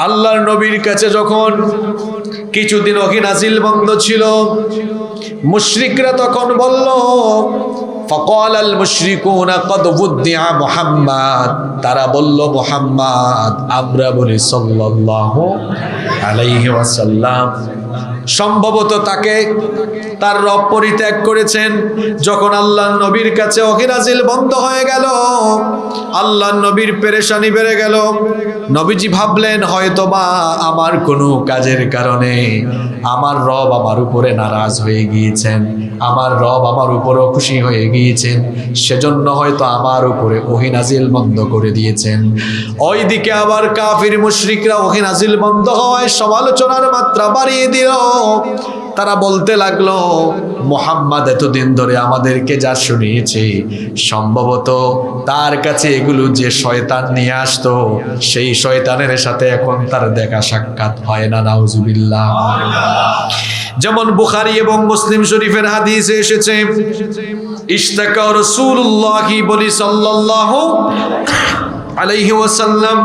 আল্লাহর নবীর কাছে যখন কিছুদিন ওহী নাজিল বন্ধ ছিল, মুশরিকরা তখন বলল, ফাকাল আল মুশরিকুনা ক্বাদ উদ্দিআ মুহাম্মদ, তারা বলল মুহাম্মদ, আমরা বলি সাল্লাল্লাহু আলাইহি ওয়াসাল্লাম, সম্ভবত তাকে তার রব পরিত্যাগ করেছেন। যখন আল্লাহর নবীর কাছে ওহী নাজিল বন্ধ হয়ে গেল, আল্লাহর নবীর পেরেশানি বেড়ে গেল। নবীজি ভাবলেন হয়তোবা আমার কোনো কাজের কারণে আমার রব আমার উপরে নারাজ হয়ে গিয়েছেন, আমার রব আমার উপরও খুশি হয়ে গিয়েছেন, সেজন্য হয়তো আমার উপরে ওহী নাজিল বন্ধ করে দিয়েছেন। ওইদিকে আবার কাফির মুশরিকরা ওহী নাজিল বন্ধ হওয়ায় সমালোচনার মাত্রা বাড়িয়ে দিল। তারা বলতে লাগলো, মুহাম্মদ এতদিন ধরে আমাদেরকে যা শুনিয়েছে, সম্ভবত তার কাছে এগুলো যে শয়তান নিয়ে আসতো, সেই শয়তানের সাথে এখন তার দেখা সাক্ষাৎ হয় না, নাউজুবিল্লাহ। যেমন বুখারী এবং মুসলিম শরীফের হাদিসে এসেছে, ইশতাকা রাসূলুল্লাহি বলি সাল্লাল্লাহু আলাইহি ওয়াসাল্লাম,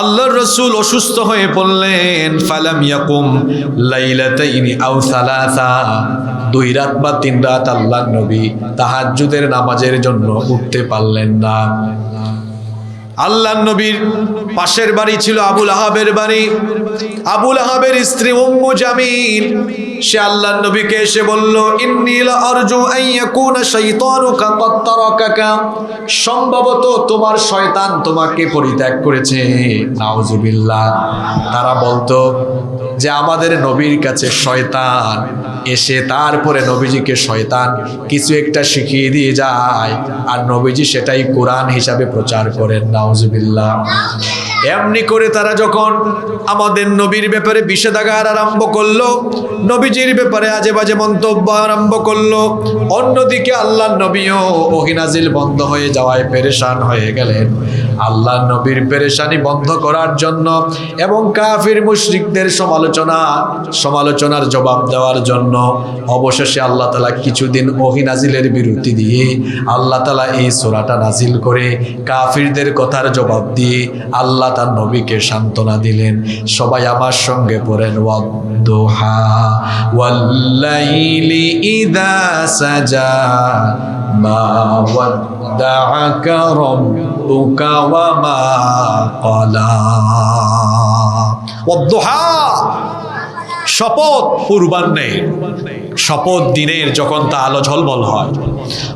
আল্লাহর রাসূল অসুস্থ হয়ে পড়লেন। ফালাম ইয়াকুম লাইলাতাইনি আও সালাসা, 2 রাত বা 3 রাত আল্লাহর নবী তাহাজ্জুদের নামাজের জন্য উঠতে পারলেন না। আল্লাহর নবীর পাশের বাড়ি ছিল আবু লাহাবের বাড়ি। আবু লাহাবের স্ত্রী উম্মু জামিল, সে আল্লাহর নবীকে এসে বলল, ইন্নী লা আরজু আন ইয়াকুনা শাইতানুকা ক্বাদ তারাকাকা, সম্ভবত তোমার শয়তান তোমাকে পরিত্যাগ করেছে, নাউজুবিল্লাহ। তারা বলতো যে আমাদের নবীর কাছে শয়তান এসে তারপরে নবীজিকে শয়তান কিছু একটা শিখিয়ে দিয়ে যায়, আর নবীজি সেটাই কোরআন হিসাবে প্রচার করেন, নাউজুবিল্লাহ। এমনি করে তারা যখন আমাদের নবীর ব্যাপারে বিষেধাগার আরম্ভ করলো, নবীজির ব্যাপারে আজে বাজে মন্তব্য আরম্ভ করলো, অন্যদিকে আল্লাহর নবীও ওহী নাজিল বন্ধ হয়ে যাওয়ায় পেরেশান হয়ে গেলেন। আল্লাহর নবীর পেরেশানি বন্ধ করার জন্য এবং কাফির মুশরিকদের সমালোচনার জবাব দেওয়ার জন্য অবশেষে আল্লাহ তাআলা কিছুদিন ওহী নাজিলের বিরতি দিয়ে আল্লাহ তাআলা এই সূরাটা নাজিল করে কাফিরদের কথার জবাব দিয়ে আল্লাহ তার নবীকে সান্ত্বনা দিলেন। সবাই আমার সঙ্গে পড়েন, ওয়াদ-দুহা ওয়াল-লাইলি ইযা সাজা মা ওয়াদ্দাআকা রাব্বুকা ওয়া মা ক্বালা। ওয়াদ-দুহা, শপথ পূর্বাহ্নে, শপথ দিনের যখন তা আলো ঝলমল হয়।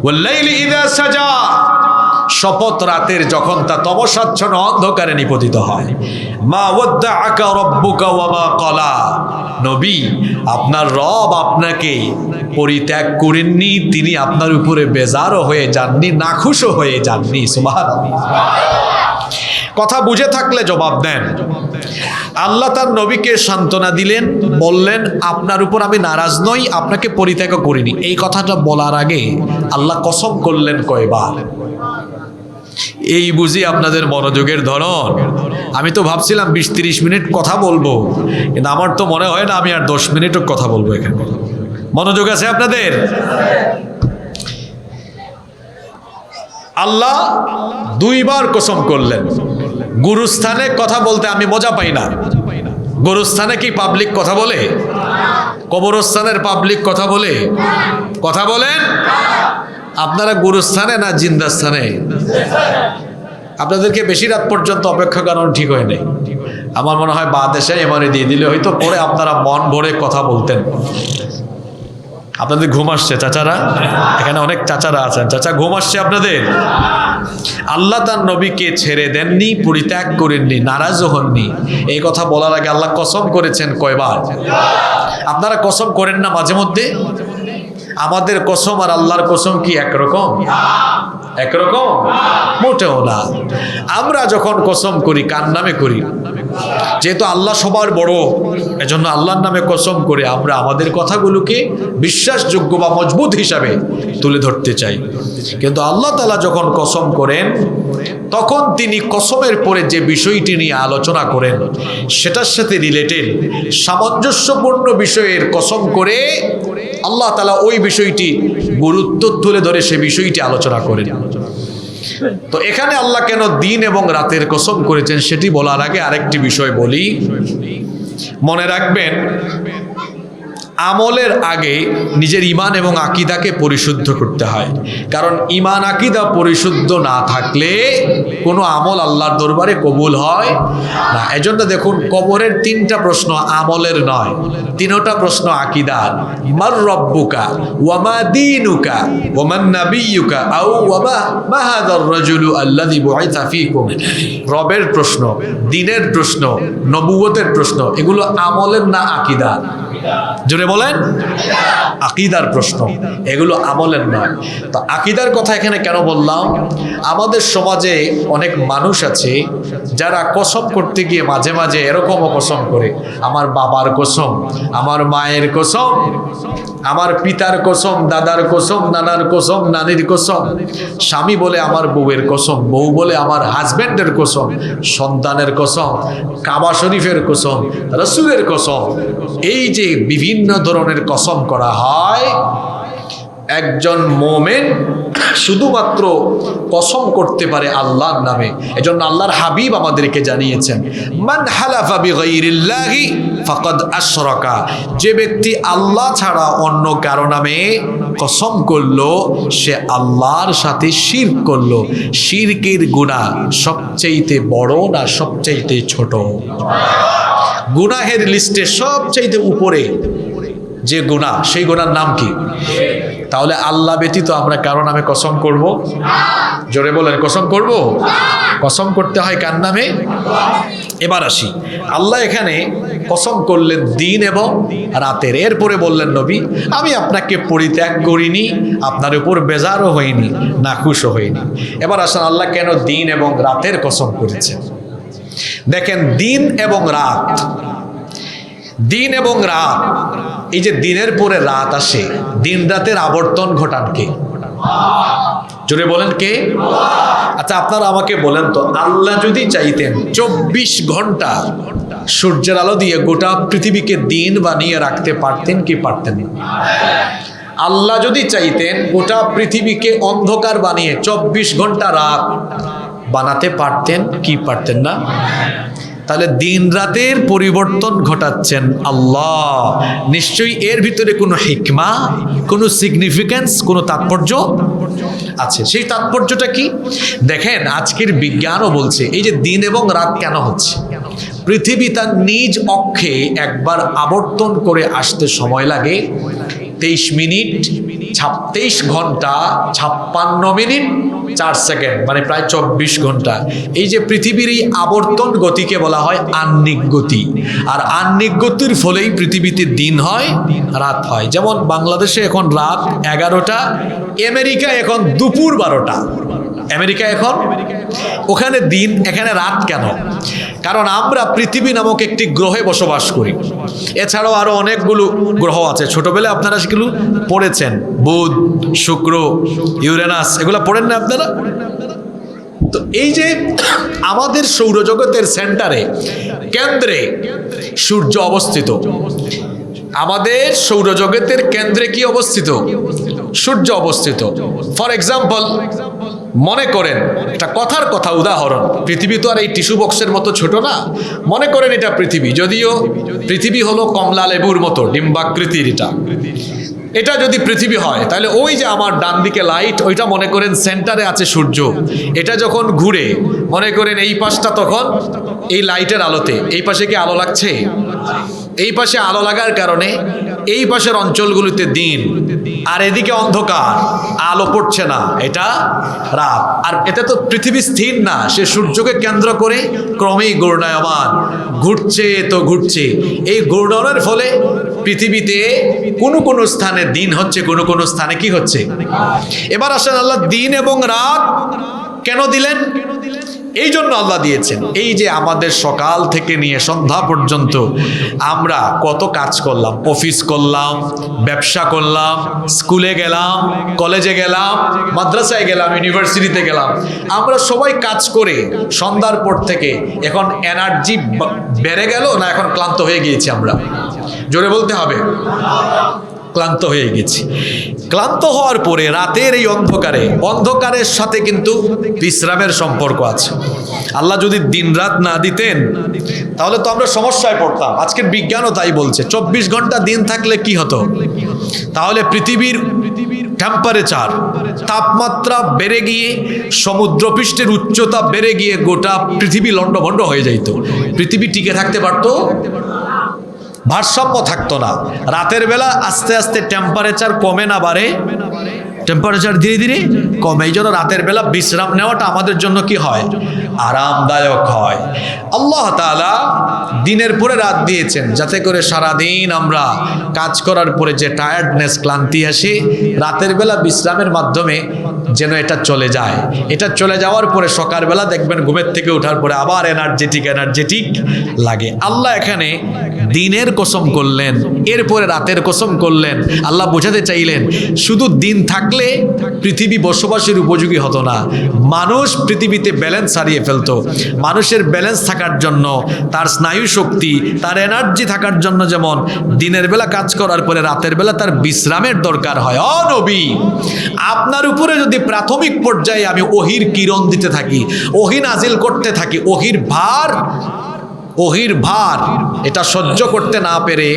ওয়াল-লাইলি ইযা সাজা, শপথ রাতের যখন তা তমসাচ্ছন্ন অন্ধকারে নিপতিত হয়। মা ওয়াদ্দাআকা রাব্বুকা ওয়া মা ক্বালা, নবী আপনার রব আপনাকে পরিত্যাগ করেননি, তিনি আপনার উপরে বেজারও হয়ে যাননি, নাখুশও হয়ে যাননি। সুবহানাল্লাহ। কথা বুঝে থাকলে জবাব দেন। আল্লাহ তার নবীকে সান্ত্বনা দিলেন, বললেন আপনার উপর আমি নারাজ নই, আপনাকে পরিত্যাগ করিনি। এই কথাটা বলার আগে আল্লাহ কসম করলেন কয়বার? এই বুঝি আপনাদের মনোযোগের ধরন। আমি তো ভাবছিলাম 20-30 মিনিট কথা বলবো, কিন্তু আমার তো মনে হয় না আমি আর 10 মিনিটও কথা বলবো এখানে। মনোযোগ আছে আপনাদের? আল্লাহ 2 বার কসম করলেন। গুরুস্থানে কথা বলতে আমি মজা পাই না। গুরুস্থানে কি পাবলিক কথা বলে? কবরস্থানের পাবলিক কথা বলে? কথা বলেন। আপনারা গুরুস্থানে না জিন্দাস্থানে? আপনাদেরকে বেশি রাত পর্যন্ত অপেক্ষা করানো ঠিক হয় নাই। আমার মনে হয় বাদেশে এমআরআই দিয়ে দিলে হয়তো পরে আপনারা মন ভরে কথা বলতেন। আপনাদের ঘুম আসছে চাচারা? এখানে অনেক চাচারা আছেন। চাচা ঘুম আসছে আপনাদের? আল্লাহ তার নবীকে ছেড়ে দেননি, পরিত্যাগ করেননি, নারাজও হননি। এই কথা বলার আগে আল্লাহ কসম করেছেন কয়বার? আপনারা কসম করেন না মাঝে মধ্যে? আমাদের কসম আর আল্লাহর কসম কি একরকম? একরকম মোটেও না। আমরা যখন কসম করি কার নামে করি? যেহেতু আল্লাহ সবার বড়, এজন্য আল্লাহর নামে কসম করে আমরা আমাদের কথাগুলোকে বিশ্বাসযোগ্য বা মজবুত হিসাবে তুলে ধরতে চাই। কিন্তু আল্লাহ তাআলা যখন কসম করেন, তখন তিনি কসমের পরে যে বিষয়টি নিয়ে আলোচনা করেন সেটার সাথে রিলেটেড সামঞ্জস্যপূর্ণ বিষয়ের কসম করে আল্লাহ তাআলা ওই বিষয়টি গুরুত্ব তুলে ধরে সে বিষয়টি আলোচনা করেন। তো এখানে আল্লাহ কেন দিন এবং রাতের কসম করেছেন সেটি বলার আগে আরেকটি বিষয় বলি। মনে রাখবেন, আমলের আগে নিজের ঈমান এবং আকীদাকে পরিশুদ্ধ করতে হয়। কারণ ঈমান আকীদা পরিশুদ্ধ না থাকলে কোনো আমল আল্লাহর দরবারে কবুল হয় না। এজন্য দেখুন, কবরের 3টা প্রশ্ন আমলের নয়, 3টা প্রশ্ন আকীদার। মার রব্বুকা ওয়া মা দীনুকা ওয়া মান নাবিয়্যুকা আও ওয়া মা হাযার রাজুলু আল্লাযী বুইসা ফীকুম। রবের প্রশ্ন, দ্বীনের প্রশ্ন, নবুয়তের প্রশ্ন, এগুলো আমলের না আকীদার? জোরে বলেন, আকীদার প্রশ্ন, এগুলো আমলের নয়। তো আকীদার কথা এখানে কেন বললাম? আমাদের সমাজে অনেক মানুষ আছে যারা কসম করতে গিয়ে মাঝে মাঝে এরকমও কসম করে, আমার বাবার কসম, আমার মায়ের কসম, আমার পিতার কসম, দাদার কসম, নানার কসম, নানির কসম। স্বামী বলে আমার বউয়ের কসম, বউ বলে আমার হাজব্যান্ডের কসম, সন্তানের কসম, কাবা শরীফের কসম, রাসূলের কসম। এই যে বিভিন্ন ধরনের কসম করা হয়, একজন মুমিন শুধুমাত্র কসম করতে পারে আল্লাহর নামে। এজন্য আল্লাহর হাবিব আমাদেরকে জানিয়েছেন, মান হালাফা বিগাইরিল্লাহি ফাকাদ আশরাকা। যে ব্যক্তি আল্লাহ ছাড়া অন্য কারো নামে কসম করলো, সে আল্লাহর সাথে শিরক করলো। শিরকের গুনাহ সবচেয়ে বড় না সবচেয়ে ছোট? গুনাহের লিস্টে সবচেয়ে উপরে যে গুনাহ, সেই গুনার নাম কি? তাহলে আল্লাহ ব্যতীত আমরা কারো নামে কসম করব? জোরে বলেন, কসম করব? কসম করতে হয় কার নামে? এবার আসি, আল্লাহ এখানে কসম করলেন দিন এবং রাতের। এরপরে বললেন, নবী আমি আপনাকে পরিত্যাগ করিনি, আপনার উপর বেজারও হইনি, নাখুশও হইনি। এবার আসেন, আল্লাহ কেন দিন এবং রাতের কসম করেছেন? দেখেন, দিন এবং রাত, দিন এবং রাত, এই যে দিনের পরে রাত আসে, দিন রাতের আবর্তন ঘটান কে? জোরে বলেন, কে? আচ্ছা, আপনারা আমাকে বলেন তো, আল্লাহ যদি চাইতেন 24 ঘন্টা সূর্যের আলো দিয়ে গোটা পৃথিবীকে দিন বানিয়ে রাখতে পারতেন কি পারতেন না? আল্লাহ যদি চাইতেন গোটা পৃথিবীকে অন্ধকার বানিয়ে 24 ঘন্টা রাত বানাতে পারতেন কি পারতেন না? তাহলে দিন রাতের পরিবর্তন ঘটাচ্ছেন আল্লাহ। নিশ্চয়ই এর ভিতরে কোনো হিকমা, কোনো সিগনিফিক্যান্স, কোনো তাৎপর্য আছে। সেই তাৎপর্যটা কি? দেখেন, আজকের বিজ্ঞানও বলছে এই যে দিন এবং রাত কেন হচ্ছে। পৃথিবী তার নিজ অক্ষে একবার আবর্তন করে আসতে সময় লাগে 23 মিনিট 23 ঘন্টা 56 মিনিট 4 সেকেন্ড, মানে প্রায় 24 ঘন্টা। এই যে পৃথিবীর এই আবর্তন গতিকে বলা হয় আহ্নিক গতি। আর আহ্নিক গতির ফলেই পৃথিবীতে দিন হয়, রাত হয়। যেমন বাংলাদেশে এখন রাত 11টা, আমেরিকা এখন দুপুর 12টা। আমেরিকা এখন, ওখানে দিন, এখানে রাত কেন? কারণ আমরা পৃথিবী নামক একটি গ্রহে বসবাস করি। এছাড়াও আরো অনেকগুলো গ্রহ আছে, ছোটবেলায় আপনারা সেগুলো পড়েছেন, বুধ, শুক্র, ইউরেনাস, এগুলো পড়েন না আপনারা? তো এই যে আমাদের সৌরজগতের সেন্টারে, কেন্দ্রে সূর্য অবস্থিত। আমাদের সৌরজগতের কেন্দ্রে কি অবস্থিত? সূর্য অবস্থিত। ফর এক্সাম্পল, মনে করেন, একটা কথার কথা উদাহরণ, পৃথিবী তো আর এই টিস্যু বক্সের মতো ছোট না। মনে করেন এটা পৃথিবী, যদিও পৃথিবী হলো কমলা লেবুর মতো ডিম্বাকৃতির। এটা যদি পৃথিবী হয়, তাহলে ওই যে আমার ডান দিকে লাইট, ওইটা মনে করেন সেন্টারে আছে সূর্য। এটা যখন ঘুরে, মনে করেন এই পাশটা তখন এই লাইটের আলোতে, এই পাশে কি আলো লাগছে? এই পাশে আলো লাগার কারণে এই পাশের অঞ্চলগুলোতে দিন, আর এদিকে অন্ধকার, আলো পড়ছে না, এটা রাত। আর এতে তো পৃথিবী স্থির না, সে সূর্যকে কেন্দ্র করে ক্রমেই ঘূর্ণায়মান, ঘুরছে তো ঘুরছে। এই ঘূর্ণনের ফলে পৃথিবীতে কোনো কোনো স্থানে দিন হচ্ছে, কোনো কোনো স্থানে কি হচ্ছে? এবার আসেন, আল্লাহ দিন এবং রাত কেন দিলেন? এই জন্য আল্লাহ দিয়েছেন, এই যে আমাদের সকাল থেকে নিয়ে সন্ধ্যা পর্যন্ত আমরা কত কাজ করলাম, অফিস করলাম, ব্যবসা করলাম, স্কুলে গেলাম, কলেজে গেলাম, মাদ্রাসায় গেলাম, ইউনিভার্সিটিতে গেলাম। আমরা সবাই কাজ করে সন্ধ্যার পর থেকে এখন এনার্জি বেড়ে গেল না এখন ক্লান্ত হয়ে গিয়েছি আমরা? জোরে বলতে হবে। ক্লান্ত হয়ে গেছি। ক্লান্ত হওয়ার পরে রাতের এই অন্ধকারের সাথে কিন্তু বিশ্রামের সম্পর্ক আছে। আল্লাহ যদি দিন রাত না দিতেন তাহলে তো আমরা সমস্যায় পড়তাম। আজকের বিজ্ঞানও তাই বলছে, 24 ঘন্টা দিন থাকলে কি হতো? তাহলে পৃথিবীর টেম্পারেচার, তাপমাত্রা বেড়ে গিয়ে সমুদ্রপৃষ্ঠের উচ্চতা বেড়ে গিয়ে গোটা পৃথিবী লণ্ডভণ্ড হয়ে যাইত। পৃথিবী টিকে থাকতে পারতো? ভারসাম্য থাকতো না। রাতের বেলা আস্তে আস্তে টেম্পারেচার কমে না বাড়ে? টেম্পারেচার ধীরে ধীরে কমে। এই জন্য রাতের বেলা বিশ্রাম নেওয়াটা আমাদের জন্য কি হয়? আরামদায়ক হয়। আল্লাহ তাআলা দিনের পরে রাত দিয়েছেন যাতে করে সারাদিন আমরা কাজ করার পরে যে টায়ার্ডনেস, ক্লান্তি আসে, রাতের বেলা বিশ্রামের মাধ্যমে যেন এটা চলে যায়। এটা চলে যাওয়ার পরে সকালবেলা দেখবেন ঘুমের থেকে ওঠার পরে আবার এনার্জেটিক লাগে। আল্লাহ এখানে দিনের কসম করলেন, এরপরে রাতের কসম করলেন। আল্লাহ বোঝাতে চাইলেন শুধু দিন থাকলে পৃথিবী বসবাসের উপযোগী হতো না, মানুষ পৃথিবীতে ব্যালেন্স হারিয়ে ফেলতো। মানুষের ব্যালেন্স থাকার জন্য, তার স্নায়ু শক্তি, তার এনার্জি থাকার জন্য যেমন দিনের বেলা কাজ করার পরে রাতের বেলা তার বিশ্রামের দরকার হয়। ও নবী, আপনার উপরে যদি প্রাথমিক পর্যায়ে আমি ওহির কিরণ দিতে থাকি, ওহি নাজিল করতে থাকি, ওহির ভার এটা সহ্য করতে না পেরে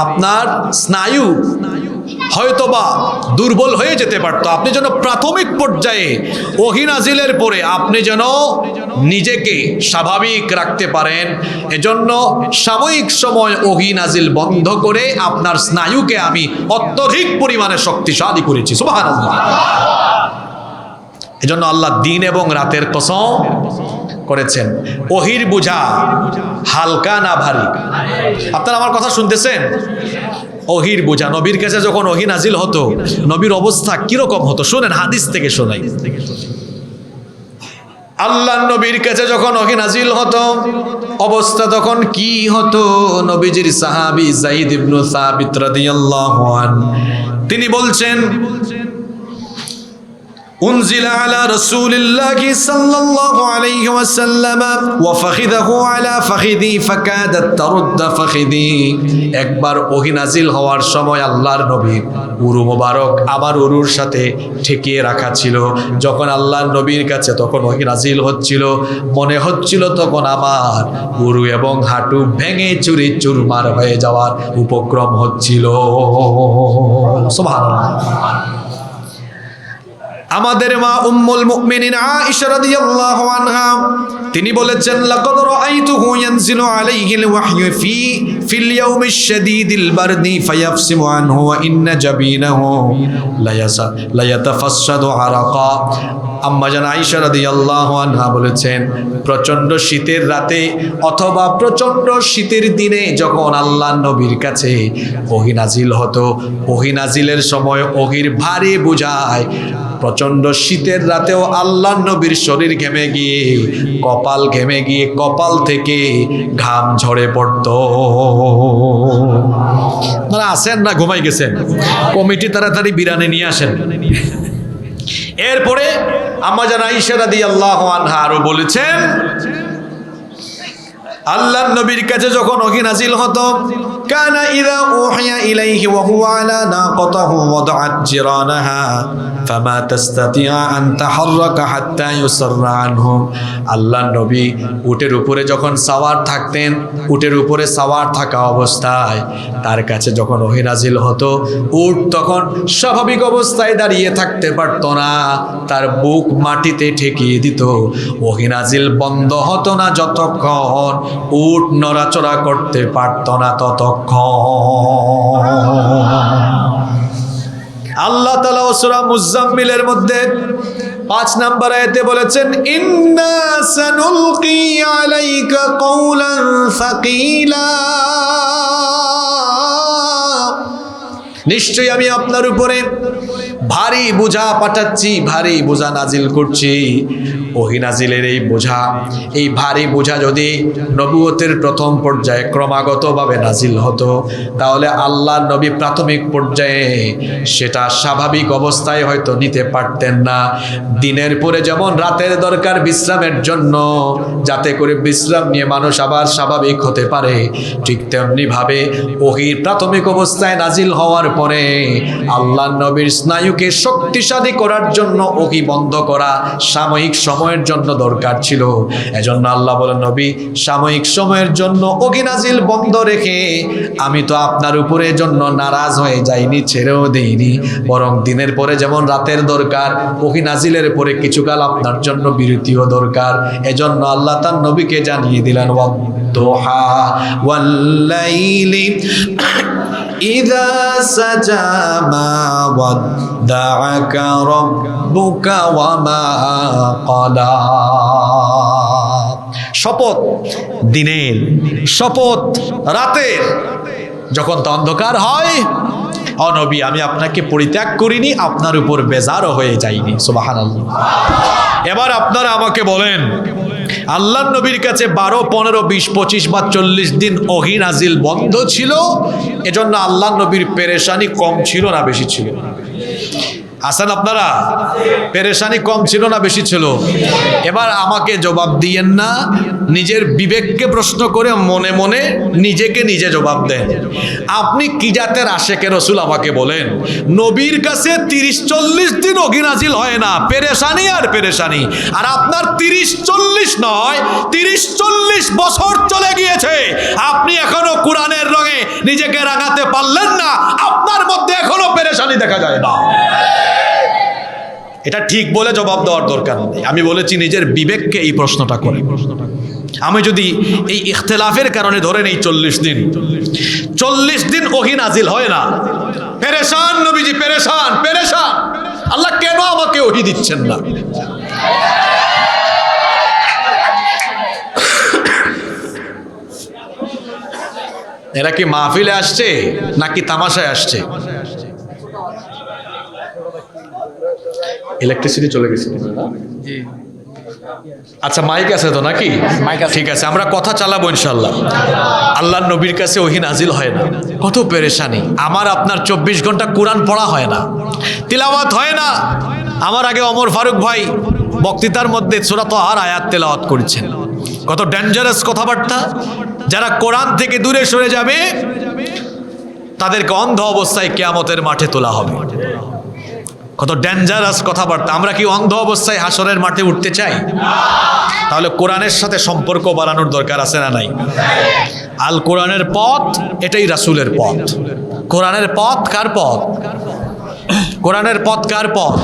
আপনার স্নায়ু হয়তোবা দুর্বল হয়ে যেতে পারতো। আপনি যেন প্রাথমিক পর্যায়ে ওহি নাজিলের পরে আপনি যেন নিজেকে স্বাভাবিক রাখতে পারেন, এজন্য সাময়িক সময় ওহি নাজিল বন্ধ করে আপনার স্নায়ুকে আমি অত্যধিক পরিমাণে শক্তিশালী করেছি। সুবহানাল্লাহ। এজন্য আল্লাহ দিন এবং রাতের কসম করেছেন। ওহির বোঝা হালকা না ভারী? আপনারা আমার কথা শুনতেছেন? ওহির বোঝা, নবীর কাছে যখন ওহি নাজিল হতো নবীর অবস্থা কিরকম হতো শুনেন, হাদিস থেকে শোনাই। আল্লাহ নবীর কাছে যখন ওহি নাজিল হতো অবস্থা তখন কি হতো? নবীজির সাহাবী যায়েদ ইবনে সাবিত রাদিয়াল্লাহু আনহু তিনি বলছেন, أنزل على رسول الله صلى الله عليه وسلم وفخذه على فخذي فكادت ترد فخذي। একবার ওহী নাজিল হওয়ার সময় আল্লাহর নবীর উরু মোবারক আমার উরুর সাথে ঠেকিয়ে রাখা ছিল। যখন আল্লাহর নবীর কাছে তখন ওহী নাজিল হচ্ছিল, মনে হচ্ছিল তখন আমার উরু এবং হাঁটু ভেঙে চুরি চুরমার হয়ে যাওয়ার উপক্রম হচ্ছিল। সুবহানাল্লাহ। আমাদের মা উম্মুল মুমিনিন আয়েশা রাদিয়াল্লাহু আনহা তিনি বলেছেন, লাকাদ রাআইতুহু ইয়ানজিলু আলাইহিল ওয়াহয়ু ফিল ইয়াউমিশ শাদীদিল বারদি ফায়াফসিমু আনহু ওয়া ইন্না জাবিনাহু লা ইয়াতাফাসসাদু আরাকা। আম্মা জান আয়েশা রাদিয়াল্লাহু আনহা বলেছেন, প্রচন্ড শীতের রাতে অথবা প্রচন্ড শীতের দিনে যখন আল্লাহর নবীর কাছে ওহী নাজিল হতো, ওহী নাজিলের সময় ওহীর ভারী বোঝায় প্রচন্ড শীতের রাতেও আল্লাহর নবীর শরীর ঘেমে গিয়ে কপাল থেকে ঘাম ঝরে পড়তো। আপনারা আসেন না ঘুমাই গেছেন? কমিটি তাড়াতাড়ি বিরানি নিয়ে আসেন। এরপরে আম্মা জান আয়েশা রাদিয়াল্লাহু আনহা আরো বলেছেন, আল্লাহর নবীর কাছে যখন ওহী নাজিল হতো, কানা ইযা উহিয়া ইলাইহি ওয়া হুয়া আলা নাকাতিহি ওয়াদাআত জিরানাহা ফামা তাস্তাতিআ আন তাহাররাকা হাত্তা ইউসাররা আনহু। আল্লাহর নবী উটের উপরে যখন সাওয়ার থাকতেন, উটের উপরে সাওয়ার থাকা অবস্থায় তার কাছে যখন ওহী নাজিল হতো, উট তখন স্বাভাবিক অবস্থায় দাঁড়িয়ে থাকতে পারতো না, তার বুক মাটিতে ঠেকিয়ে দিত। ওহী নাজিল বন্ধ হতো না যতক্ষণ উট নড়াচড়া করতে পারত না ততক্ষণ। আল্লাহ তাআলা সূরা মুজাম্মিলের মধ্যে 5 নম্বর আয়াতে বলেছেন, ইন্না সানুলকি আলাইকা কওলান সাকিলা। নিশ্চয়ই আমি আপনার উপরে ভারী বোঝা পাঠাচ্ছি, ভারী বোঝা নাজিল করছি। ওহী নাজিলের এই বোঝা, এই ভারী বোঝা যদি নবুয়তের প্রথম পর্যায়ে ক্রমাগতভাবে নাজিল হতো, তাহলে আল্লাহর নবী প্রাথমিক পর্যায়ে সেটা স্বাভাবিক অবস্থায় হয়তো নিতে পারতেন না। দিনের পরে যেমন রাতের দরকার বিশ্রামের জন্য, যাতে করে বিশ্রাম নিয়ে মানুষ আবার স্বাভাবিক হতে পারে, ঠিক তেমনি ভাবে ওহীর প্রাথমিক অবস্থায় নাজিল হওয়ার পরে আল্লাহর নবীর স্নায়ুকে শক্তিশালী করার জন্য ওহী বন্ধ করা সাময়িক সময়ের জন্য দরকার ছিল। এজন্য আল্লাহ বলেন, নবী সাময়িক সময়ের জন্য ওহী নাজিল বন্ধ রেখে আমি তো আপনার উপরে জন্য নারাজ হয়ে যাইনি, ছেড়েও দেইনি, বরং দিনের পরে যেমন রাতের দরকার, ওহী নাজিলের পরে কিছুকাল আপনার জন্য বিরতিও দরকার। এজন্য আল্লাহ তার নবীকে জানিয়ে দিলেন, ওয়াদ-দুহা ওয়াল-লাইলি ইযা সাজা মা ওয়াদ্দাআকা রাব্বুকা ওয়া মা ক্বালা। শপথ দিনের, শপথ রাতের, যখন তো অন্ধকার হয়, ও নবী আমি আপনাকে পরিত্যাগ করিনি, আপনার উপর বেজারও হয়ে যাইনি। সুবহানাল্লাহ। এবার আপনারা আমাকে বলেন, আল্লাহর নবীর কাছে 12, 15, 20, 25 বা 40 দিন ওহী নাজিল বন্ধ ছিল, এজন্য আল্লাহর নবীর পেরেশানি কম ছিল না বেশি ছিল? আছেন আপনারা? পেরেশানি কম ছিল না বেশি ছিল? এবার আমাকে জবাব দিয়েন না, নিজের বিবেককে প্রশ্ন করে মনে মনে নিজেকে নিজে জবাব দেন। আপনি কি জাতের আশেকে রসুল আমাকে বলেন, নবীর কাছে 30-40 দিন ওহী নাজিল হয় না, পেরেশানি আর পেরেশানি, আর আপনার 30-40 নয়, 30-40 বছর চলে গিয়েছে, আপনি এখনো কোরআনের রঙে নিজেকে রাঙাতে পারলেন না, আপনার মধ্যে এখনো পেরেশানি দেখা যায় না। এটা ঠিক বলে জবাব দেওয়ার দরকার নেই। আমি বলেছি নিজের বিবেককে এই প্রশ্নটা করে। আমি যদি এই ইখতিলাফের কারণে ধরেন এই 40 দিন ওহী নাজিল হয় না, পেরেশান নবীজি, পেরেশান পেরেশান, আল্লাহ কেন আমাকে ওহী দিচ্ছেন না? এরা কি মাহফিলে আসছে নাকি তামাশায় আসছে? ইলেকট্রিসিটি চলে গেছে। আচ্ছা, মাইক আছে তো নাকি? ঠিক আছে, আমরা কথা চালাবো ইনশাল্লাহ। আল্লাহর নবীর কাছে ওহী নাজিল হয় না, কত পেরেশানি। আমার আপনার 24 ঘন্টা কোরআন পড়া হয় না, তিলাওয়াত হয় না। আমার আগে ওমর ফারুক ভাই বক্তৃতার মধ্যে সূরা তাহার আয়াত তেলাওয়াত করেছেন। কত ডেঞ্জারাস কথাবার্তা। যারা কোরআন থেকে দূরে সরে যাবে তাদেরকে অন্ধ অবস্থায় কিয়ামতের মাঠে তোলা হবে। কত ডেঞ্জারাস কথাবার্তা। আমরা কি অন্ধ অবস্থায় হাসরের মাঠে উঠতে চাই? তাহলে কোরআনের সাথে সম্পর্ক বাড়ানোর দরকার আছে না নাই? আল কোরআনের পথ এটাই রাসূলের পথ। কোরআনের পথ কার পথ? কোরআনের পথ কার পথ?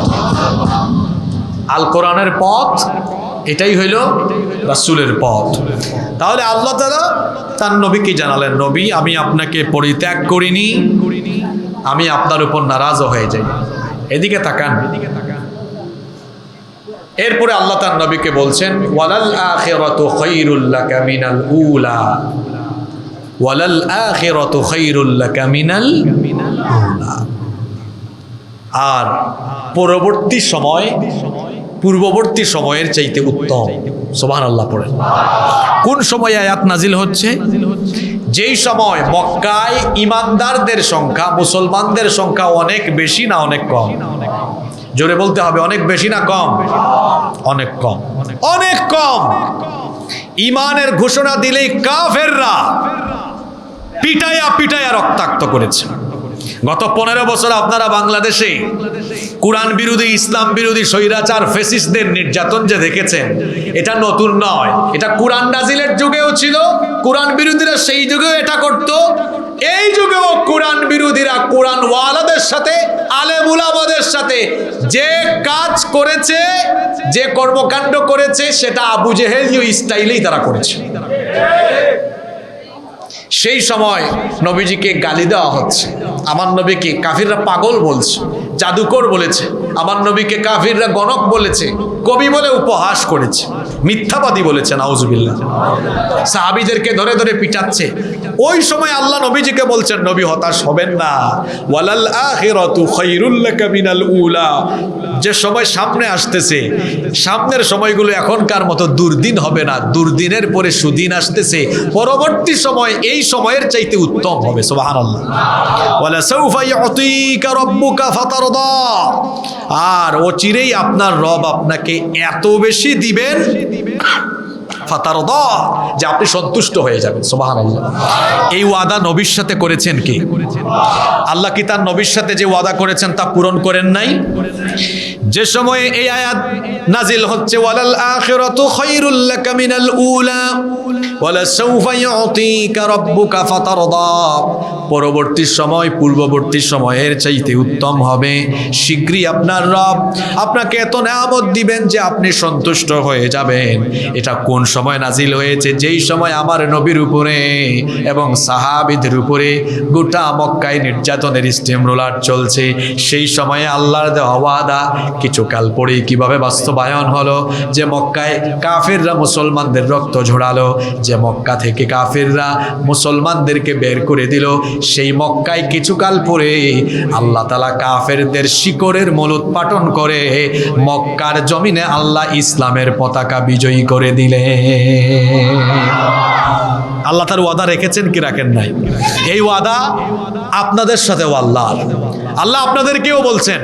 আল কোরআনের পথ এটাই হইল রাসূলের পথ। তাহলে আল্লাহ তাআলা তার নবীকে জানালেন, নবী আমি আপনাকে পরিত্যাগ করিনি, আমি আপনার উপর নারাজও হয়ে যাই। এদিকে তাকান। এরপরে আল্লাহ তার নবীকে বলছেন, ওয়ালাল আখিরাতু খায়রুল লাকা মিনাল উলা, ওয়ালাল আখিরাতু খায়রুল লাকা মিনাল উলা। আর পূর্ববর্তী সময়ের চাইতে উত্তম। সুবহানাল্লাহ পড়েন। কোন সময় আয়াত নাজিল হচ্ছে? যেই সময় মক্কায় ঈমানদারদের সংখ্যা, মুসলমানদের সংখ্যা অনেক বেশি না অনেক কম? জোরে বলতে হবে, অনেক বেশি না কম? অনেক কম, অনেক কম। ঈমানের ঘোষণা দিলেই কাফেররা পিটায়া পিটায়া রক্তাক্ত করেছে। গত 15 বছর আপনারা বাংলাদেশে কোরআন বিরোধী, ইসলাম বিরোধী স্বৈরাচার ফ্যাসিস্টদের নির্যাতন যে দেখেছেন, এটা নতুন নয়। এটা কোরআন নাজিলের যুগেও ছিল, কোরআন বিরোধীরা সেই যুগেও এটা করত। এই যুগেও কোরআন বিরোধীরা কোরআন ওয়ালাদের সাথে, আলেম উলামাদের সাথে যে কাজ করেছে, যে কর্মকাণ্ড করেছে, সেটা আবু জেহেলীয় স্টাইলেই তারা করেছে। সেই সময় নবীজিকে গালি দেওয়া হচ্ছে। আমার নবীকে কাফিররা পাগল বলছে, জাদুকর বলেছে, আমার নবীকে কাফিররা গণক বলেছে, কবি বলে উপহাস করেছে, মিথ্যাবাদী বলেছে, নাউজুবিল্লাহ। সাহাবীদেরকে ধরে ধরে পিটাচ্ছে। ওই সময় আল্লাহ নবীজিকে বলছেন, নবী হতাশ হবেন না, ওয়ালাল আখিরাতু খায়রুল লাকা মিনাল উলা। যে সময় সামনে আসতেছে, সামনের সময়গুলো এখনকার মতো দুর্দিন হবে না, দুর্দিনের পরে সুদিন আসতেছে, পরবর্তী সময় এই সময়ের চাইতে উত্তম হবে। সুবহানাল্লাহ। ওয়ালা সাউফা ইউতিকা রাব্বুকা ফাতারদা। আর অচিরেই আপনার রব আপনাকে এত বেশি দিবেন, ফাতারদা, যে আপনি সন্তুষ্ট হয়ে যাবেন। সুবহানাল্লাহ। এই ওয়াদা নবীর সাথে করেছেন কি? আল্লাহ কি তার নবীর সাথে যে ওয়াদা করেছেন তা পূরণ করেন নাই? যে সময়ে এই আয়াত নাজিল হচ্ছে, ওয়ালাল আখিরাতু খায়রুল লাকা মিনাল উলা ওয়ালা সাউফা ইউতিকা রাব্বুকা ফাতারদা, পরবর্তী সময় পূর্ববর্তী সময়ের চাইতে উত্তম হবে, শীঘ্রই আপনার রব আপনাকে এত নেয়ামত দিবেন যে আপনি সন্তুষ্ট হয়ে যাবেন। এটা কোন সময় নাজিল হয়েছে? যেই সময় আমার নবীর উপরে এবং সাহাবীদের উপরে গোটা মক্কায় নির্যাতনের স্টিম রোলার চলছে, সেই সময়ে আল্লাহর দেওয়া ওয়াদা কিছুকাল পরেই কিভাবে বাস্তবায়ন হলো। যে মক্কায় কাফেররা মুসলমানদের রক্ত ঝরালো, যে মক্কা থেকে কাফেররা মুসলমানদেরকে বের করে দিল, সেই মক্কায় কিছুকাল পরে আল্লাহ তাআলা কাফেরদের শিকড়ের মূলোৎপাটন করে মক্কার জমিনে আল্লাহ ইসলামের পতাকা বিজয়ী করে দিলেন। আল্লাহ তার ওয়াদা রেখেছেন কি রাখেন নাই? এই ওয়াদা আপনাদের সাথেও আল্লাহ আপনাদেরকেও বলছেন।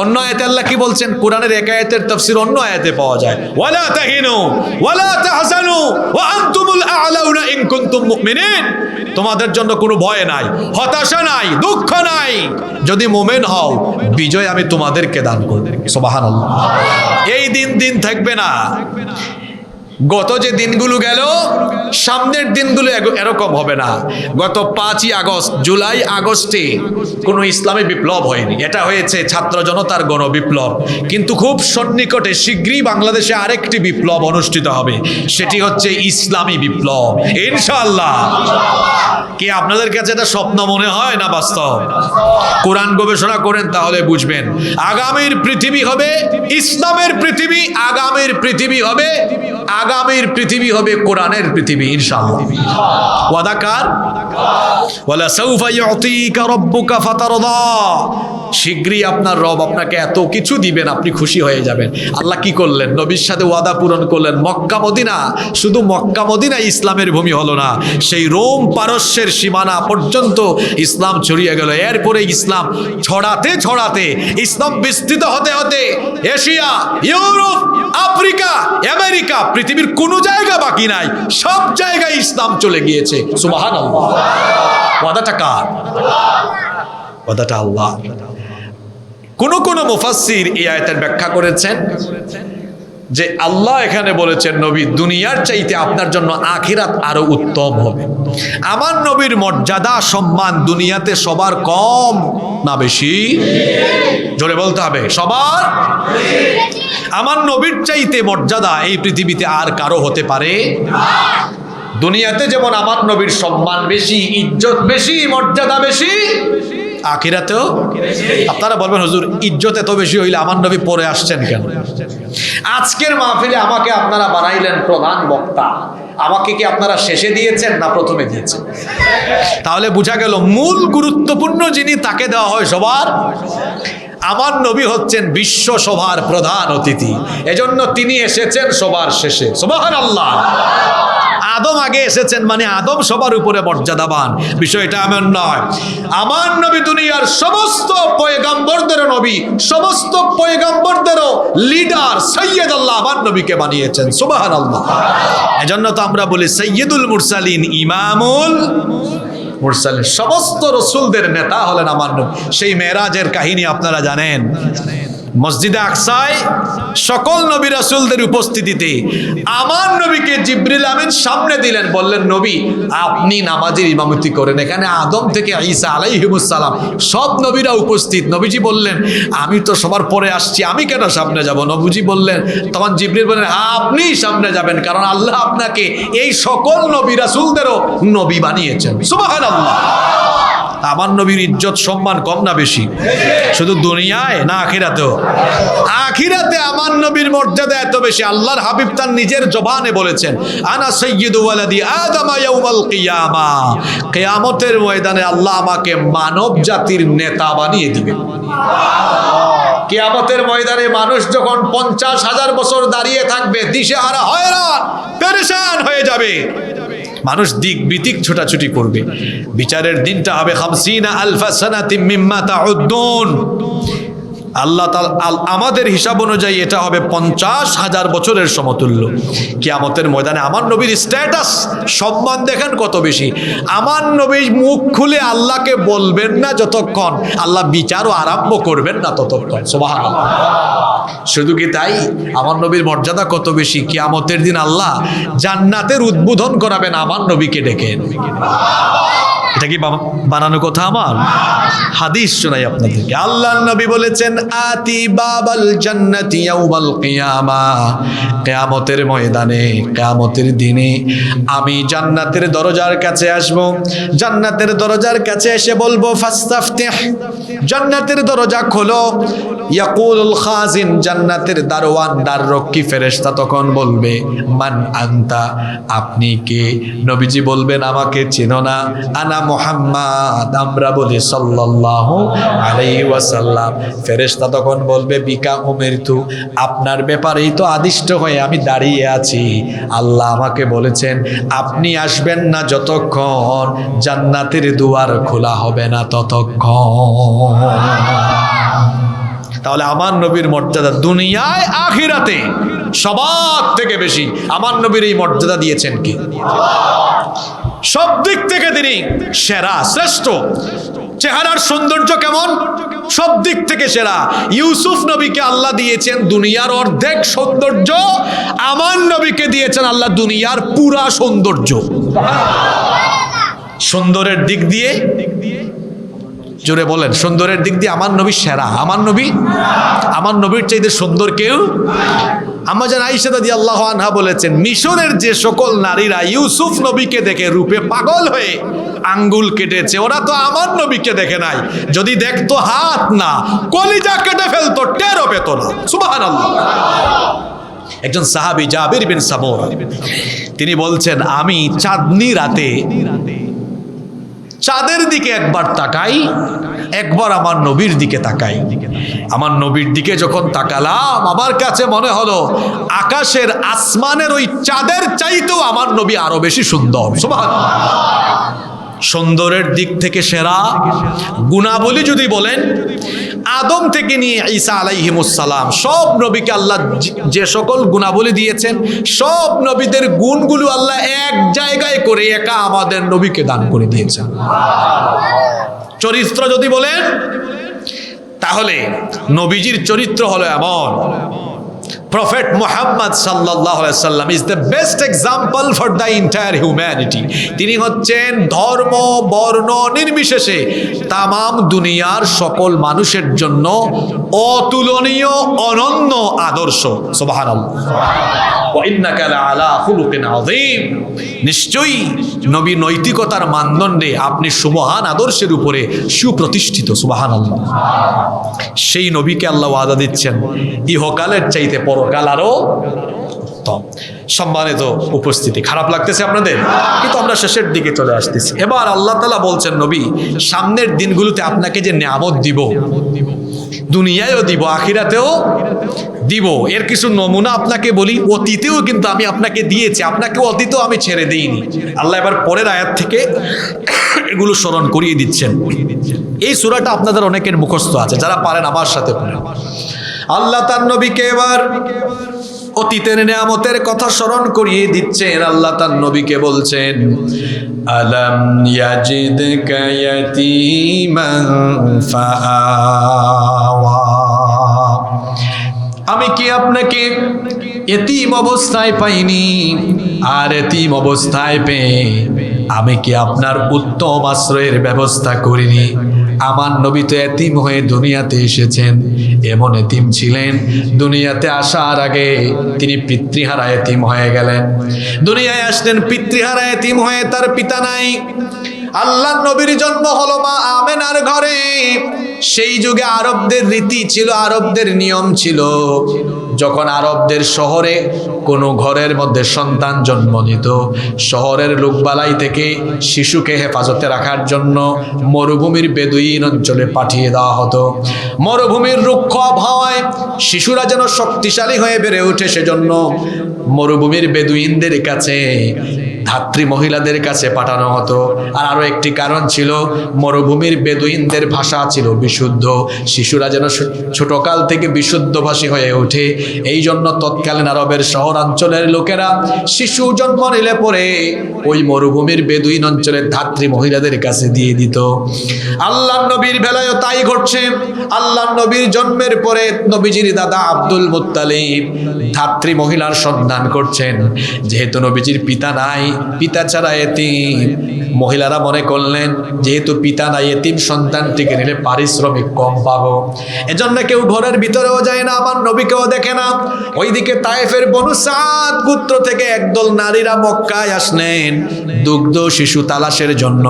অন্য আয়াতে আল্লাহ কি বলছেন? কোরআনের এক আয়াতের তাফসীর অন্য আয়াতে পাওয়া যায়, ওয়ালা তাহিনু ওয়ালা তাহজানু ওয়া আনতুমুল আ'লাউনা ইন কুনতুম মুমিনিন। তোমাদের জন্য কোনো ভয় নাই, হতাশা নাই, দুঃখ নাই, যদি মুমিন হও বিজয় আমি তোমাদেরকে দান করব। সুবহানাল্লাহ। এই দিন থাকবে না। গত যে দিনগুলো গেল, সামনের দিনগুলো এরকম হবে না। গত 5ই আগস্ট, জুলাই আগস্টে কোনো ইসলামী বিপ্লব হয়নি, এটা হয়েছে ছাত্র জনতার গণবিপ্লব। কিন্তু খুব সন্নিকটে শীঘ্রই বাংলাদেশে আরেকটি বিপ্লব অনুষ্ঠিত হবে, সেটি হচ্ছে ইসলামী বিপ্লব, ইনশাআল্লাহ। কি আপনাদের কাছে এটা স্বপ্ন মনে হয় না বাস্তব? কোরআন গবেষণা করেন তাহলে বুঝবেন। আগামীর পৃথিবী হবে ইসলামের পৃথিবী, আগামীর পৃথিবী হবে কোরআনের পৃথিবী, ইনশাআল্লাহ। ওয়াদা কার? ওয়ালা সাউফা ইউতিকা রাব্বুকা ফাতারদা, শীঘ্রই আপনার রব আপনাকে এত কিছু দিবেন আপনি খুশি হয়ে যাবেন। আল্লাহ কি করলেন? নবীর সাথে ওয়াদা পূরণ করলেন। মক্কা মদিনা, শুধু মক্কা মদিনা ইসলামের ভূমি হলো না, সেই রোম পারস্যের সীমানা পর্যন্ত ইসলাম ছড়িয়ে গেল। এরপরে ইসলাম ছড়াতে ছড়াতে, ইসলাম বিস্তৃত হতে হতে এশিয়া, ইউরোপ, আফ্রিকা, আমেরিকা, পৃথিবীর কোনো জায়গা বাকি নাই, সব জায়গায় ইসলাম চলে গিয়েছে। সুবহানাল্লাহ। ওয়াদাটা কার? ওয়াদাটা আল্লাহ। কোন মুফাসসির এই আয়াতের ব্যাখ্যা করেছেন যে আল্লাহ এখানে বলেছেন, নবী দুনিয়ার চাইতে আপনার জন্য আখিরাত আরো উত্তম হবে। আমার নবীর মর্যাদা সম্মান দুনিয়াতে সবার কম না বেশি? জোরে বলতে হবে, সবার। আমার নবীর চাইতে মর্যাদা এই পৃথিবীতে আর কারো হতে পারে না। দুনিয়াতে যেমন আমার নবীর সম্মান বেশি, ইজ্জত বেশি, মর্যাদা বেশি, আখিরাতেও। আপনারা বলবেন, হুজুর ইজ্জত এত বেশি হইলে আমার নবী পরে আসছেন কেন? আজকের মাহফিলে আমাকে আপনারা বানাইলেন প্রধান বক্তা, আমাকে কি আপনারা শেষে দিয়েছেন না প্রথমে দিয়েছেন? তাহলে বোঝা গেল মূল গুরুত্বপূর্ণ যিনি তাকে দেওয়া হয় সবার। আমার নবী হচ্ছেন বিশ্ব সভার প্রধান অতিথি, এজন্য তিনি এসেছেন সবার শেষে। সুবহানাল্লাহ। আদম আগে এসেছেন মানে আদম সবার উপরে মর্যাদাবান, বিষয়টা এমন নয়। আমার নবী দুনিয়ার সমস্ত পয়গম্বরদের নবী, সমস্ত পয়গম্বরদেরও লিডার, সৈয়দ আল্লাহ আমার নবীকে বানিয়েছেন। সুবহানাল্লাহ। এজন্য তো আমরা বলি সৈয়দুল মুরসালিন ইমামুল মুরসালিন, সমস্ত রসুলদের নেতা হলেন আমার নবী। সেই মেরাজের কাহিনী আপনারা জানেন। মসজিদে আকসায় সকল নবী রাসূলদের উপস্থিতিতে আমার নবীকে জিবরিল আমিন সামনে দিলেন, বললেন, নবী আপনি নামাজের ইমামতি করেন। এখানে আদম থেকে ঈসা আলাইহিমুস সালাম সব নবীরা উপস্থিত। নবীজি বললেন, আমি তো সবার পরে আসছি, আমি কেন সামনে যাব? নবীজি বললেন, তখন জিবরিল বললেন, আপনি সামনে যাবেন, কারণ আল্লাহ আপনাকে এই সকল নবী রাসূলদেরও নবী বানিয়েছেন। সুবহানাল্লাহ। আমার নবীর ইজ্জত সম্মান কম না বেশি? শুধু দুনিয়ায় না আখিরাতেও? আখিরাতে আমার নবীর মর্যাদা এত বেশি, আল্লাহর হাবিব তার নিজের জবানে বলেছেন, আনা সাইয়্যিদু ওয়ালাদি আদম ইয়াউমাল কিয়ামা। কিয়ামতের ময়দানে আল্লাহ আমাকে মানব জাতির নেতা বানিয়ে দিবেন। কিয়ামতের ময়দানে মানুষ যখন 50,000 বছর দাঁড়িয়ে থাকবে, দিশেহারা হয়রান পেরেশান হয়ে যাবে, মানুষ দিক বিদিক ছোটাছুটি করবে। বিচারের দিনটা হবে 50,000 সানাতিম মিম্মা তাউদ্দুন। আল্লাহ তাআলা আমাদের হিসাব অনুযায়ী এটা হবে 50,000 বছরের সমতুল্য। কিয়ামতের ময়দানে আমার নবীর স্ট্যাটাস সম্মান দেখেন কত বেশি। আমার নবী মুখ খুলে আল্লাহকে বলবেন না যতক্ষণ আল্লাহ বিচারও আরম্ভ করবেন না ততক্ষণ। সুবহানাল্লাহ। শুধু কি তাই, আমার নবীর মর্যাদা কত বেশি, কিয়ামতের দিন আল্লাহ জান্নাতের উদ্বোধন করাবেন আমার নবীকে ডেকে। এটা কি বানানো কথা? আমার হাদিস শোনাই আপনাদেরকে। আল্লাহর নবী বলেছেন, আতি বাবাল জান্নাতি ইয়াউমাল কিয়ামা। কিয়ামতের ময়দানে, কিয়ামতের দিনে আমি জান্নাতের দরজার কাছে আসব। জান্নাতের দরজার কাছে এসে বলবো, ফাস্তাফতিহ, জান্নাতের দরজা খোলো। ইয়াকুলুল খাজিন, জান্নাতের দারওয়ান দ্বাররক্ষী ফেরেশতা তখন বলবে, মান আনতা, আপনি কে? নবীজি বলবেন, আমাকে চেনো না? আনা মুহাম্মদ, আমরা বলি সাল্লাল্লাহু আলাইহি ওয়াসাল্লাম। ফেরেশতা তখন বলবে, বিকা উমিরতু, আপনার ব্যাপারেই তো আদিষ্ট হয়ে আমি দাঁড়িয়ে আছি। আল্লাহ আমাকে বলেছেন আপনি আসবেন না যতক্ষণ জান্নাতের দুয়ার খোলা হবে না ততক্ষণ। তাহলে আমার নবীর মর্যাদা দুনিয়ায় আখিরাতে সবার থেকে বেশি আমার নবীর এই মর্যাদা দিয়েছেন কি? সব দিক থেকে তিনি সেরা, শ্রেষ্ঠ। চেহারার সৌন্দর্য কেমন? সব দিক থেকে সেরা। ইউসুফ নবীকে আল্লাহ দিয়েছেন দুনিয়ার অর্ধেক সৌন্দর্য, আমার নবীকে দিয়েছেন আল্লাহ দুনিয়ার পুরা সৌন্দর্য। সুন্দরের দিক দিয়ে, জোরে বলেন, সুন্দরের দিক দিয়ে আমার নবী সেরা। আমার নবীর চাইতে সুন্দর কেউ। আম্মা জান আয়েশা রাদিয়াল্লাহু আনহা বলেছেন, মিশরের যে সকল নারীরা ইউসুফ নবীকে দেখে রূপে পাগল হয়ে আঙ্গুল কেটেছে, ওরা তো আমার নবীকে দেখে নাই। যদি দেখতো হাত না, কলিজা কেটে ফেলতো, টেরও পেত না। সুবহানাল্লাহ। একজন সাহাবী জাবির বিন সামুরা, তিনি বলছেন, আমি চাঁদনি রাতে চাঁদের দিকে একবার তাকাই, একবার আমার নবীর দিকে তাকাই। আমার নবীর দিকে যখন তাকালাম, আমার কাছে মনে হলো আকাশের আসমানের ওই চাঁদের চাইতেও আমার নবী আরো বেশি সুন্দর। সুবহানাল্লাহ। সুন্দরের দিক থেকে সেরা। গুণাবলী যদি বলেন, আদম থেকে নিয়ে ঈসা আলাইহিমুস সালাম সব নবীকে আল্লাহ যে সকল গুণাবলী দিয়েছেন, সব নবীদের গুণগুলো আল্লাহ এক জায়গায় করে একা আমাদের নবীকে দান করে দিয়েছেন। চরিত্র যদি বলেন, তাহলে নবীজির চরিত্র হলো এমন, Prophet Muhammad sallallahu alaihi wasallam is the best example for the entire humanity. তিনি হচ্ছেন ধর্ম বর্ণ নির্বিশেষে তামাম দুনিয়ার সকল মানুষের জন্য অতুলনীয় অনন্য আদর্শ। সুবহানাল্লাহ। ওয়া ইন্নাকা লাআলা খুলুকিন আযীম। নিশ্চয়ই নবী নৈতিকতার মানদণ্ডে আপনি সুমহান আদর্শের উপরে সুপ্রতিষ্ঠিত। সুবহানাল্লাহ। সেই নবীকে আল্লাহ ওয়াদা দিচ্ছেন ইহকালের চাইতে পরকাল আরো উত্তম। সম্মানিত উপস্থিতি, খারাপ লাগতেছে আপনাদের? কিন্তু আমরা শেষের দিকে চলে আসতেছি। এবার আল্লাহ তাআলা বলছেন, নবী, সামনের দিনগুলোতে আপনাকে যে নিয়ামত দিব, দুনিয়ায়ও দিব, আখিরাতেও দিব। এর কিছু নমুনা আপনাকে বলি। অতীতেও কিন্তু আমি আপনাকে দিয়েছি, আপনাকে অতীতেও আমি ছেড়ে দিইনি। আল্লাহ এবার পরের আয়াত থেকে এগুলো স্মরণ করিয়ে দিচ্ছেন। এই সূরাটা আপনাদের অনেকের মুখস্থ আছে, যারা পারেন আমার সাথে পড়েন। আল্লাহ তার নবীকে এবার অতীতের নিয়ামতের কথা স্মরণ করিয়ে দিচ্ছেন। আল্লাহ তার নবীকে বলছেন, আলাম ইয়াজিদকা ইয়াতীমান ফাআওয়া। আমি কি আপনাকে এতিম অবস্থায় পাইনি? আর এতিম অবস্থায় পেয়ে আমি কি আপনার উত্তম আশ্রয়ের ব্যবস্থা করিনি? আমার নবী তো এতিম হয়ে দুনিয়াতে এসেছেন। এমন এতিম ছিলেন, দুনিয়াতে আসার আগে তিনি পিতৃহারা এতিম হয়ে গেলেন। দুনিয়ায় আসলেন পিতৃহারা এতিম হয়ে, তার পিতা নাই। আল্লাহর নবীর জন্ম হলো মা আমেনার ঘরে। সেই যুগে আরবদের রীতি ছিল, আরবদের নিয়ম ছিল, যখন আরবদের শহরে কোনো ঘরের মধ্যে সন্তান জন্ম নিত, শহরের লোকবালাই থেকে শিশুকে হেফাজতে রাখার জন্য মরুভূমির বেদুইন অঞ্চলে পাঠিয়ে দেওয়া হতো। মরুভূমির রুক্ষ আবহাওয়ায় শিশুরা যেন শক্তিশালী হয়ে বেড়ে ওঠে, সেজন্য মরুভূমির বেদুইনদের কাছে, ধাত্রী মহিলাদের কাছে পাঠানো হতো। আর আরো একটি কারণ ছিল, মরুভূমির বেদুইনদের ভাষা ছিল বিশুদ্ধ, শিশুরা যেন ছোটকাল থেকে বিশুদ্ধভাষী হয়ে ওঠে। এই জন্য তৎকালীন আরবের শহরাঞ্চলের লোকেরা শিশু জন্ম নিলে পরে ওই মরুভূমির বেদুইন অঞ্চলের ধাত্রী মহিলাদের কাছে দিয়ে দিত। আল্লাহর নবীর বেলায়ও তাই ঘটছে। আল্লাহর নবীর জন্মের পরে নবীজির দাদা আব্দুল মুত্তালিব ধাত্রী মহিলার সন্ধান করছেন। যেহেতু নবীজির পিতা নাই, পিতা ছাড়া এতিম, মহিলারা মনে করলেন যেহেতু পিতা নাই, এতিম সন্তানটিকে নিলে পারিশ্রমিক কম পাবো, এজন্য কেউ ঘরের ভিতরেও যায় না, আবার নবীকেও দেখে না। ওইদিকে তায়েফের বনু সাদ গোত্র থেকে একদল নারীরা মক্কায় আসলেন দুগ্ধ শিশু তালাশের জন্য।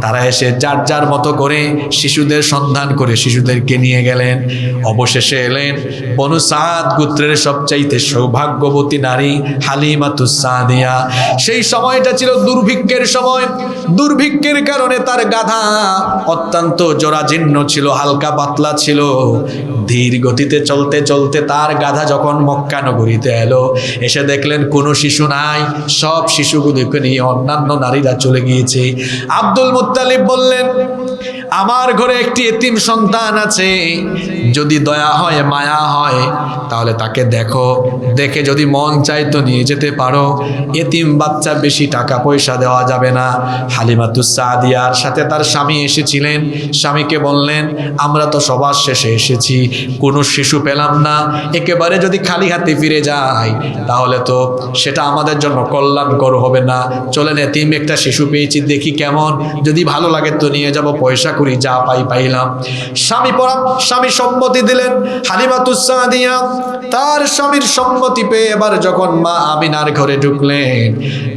তারা এসে যার যার মতো করে শিশুদের সন্ধান করে শিশুদেরকে নিয়ে গেলেন। অবশেষে এলেন বনু সাদ গোত্রের সবচাইতে সৌভাগ্যবতী নারী হালিমাতুস সাদিয়া। সেই সময়টা ছিল দুর্ভিক্ষের সময়। দুর্ভিক্ষের কারণে তার গাধা অত্যন্ত জরাজীর্ণ ছিল, হালকা পাতলা ছিল। ধীর গতিতে চলতে চলতে তার গাধা যখন মক্কা নগরীতে এলো, এসে দেখলেন কোনো শিশু নাই, সব শিশুগুলোকে নিয়ে অন্যান্য নারীরা চলে গিয়েছে। আব্দুল মুত্তালিব বললেন, আমার ঘরে একটি এতিম সন্তান আছে, যদি দয়া হয় মায়া হয় তাহলে তাকে দেখো, দেখে যদি মন চাই তো নিয়ে যেতে পারো। এতিম বাচ্চা, বেশি টাকা পয়সা দেওয়া যাবে না। হালিমাতুস সাদিয়ার সাথে তার স্বামী এসেছিলেন। স্বামীকে বললেন, আমরা তো সবার শেষে এসেছি, কোনো শিশু পেলাম না, একেবারে যদি খালি হাতে ফিরে যাই তাহলে তো সেটা আমাদের জন্য কল্যাণকর হবে না। চলেন, এতিম একটা শিশু পেয়েছি, দেখি কেমন, যদি ভালো লাগে তো নিয়ে যাব, পয়সা করি যা পাইলাম। স্বামী সম্মতি দিলেন। হালিমাতুস সাদিয়া তার স্বামীর সম্মতি পেয়ে এবার যখন মা আমিনার ঘরে ঢুকলেন,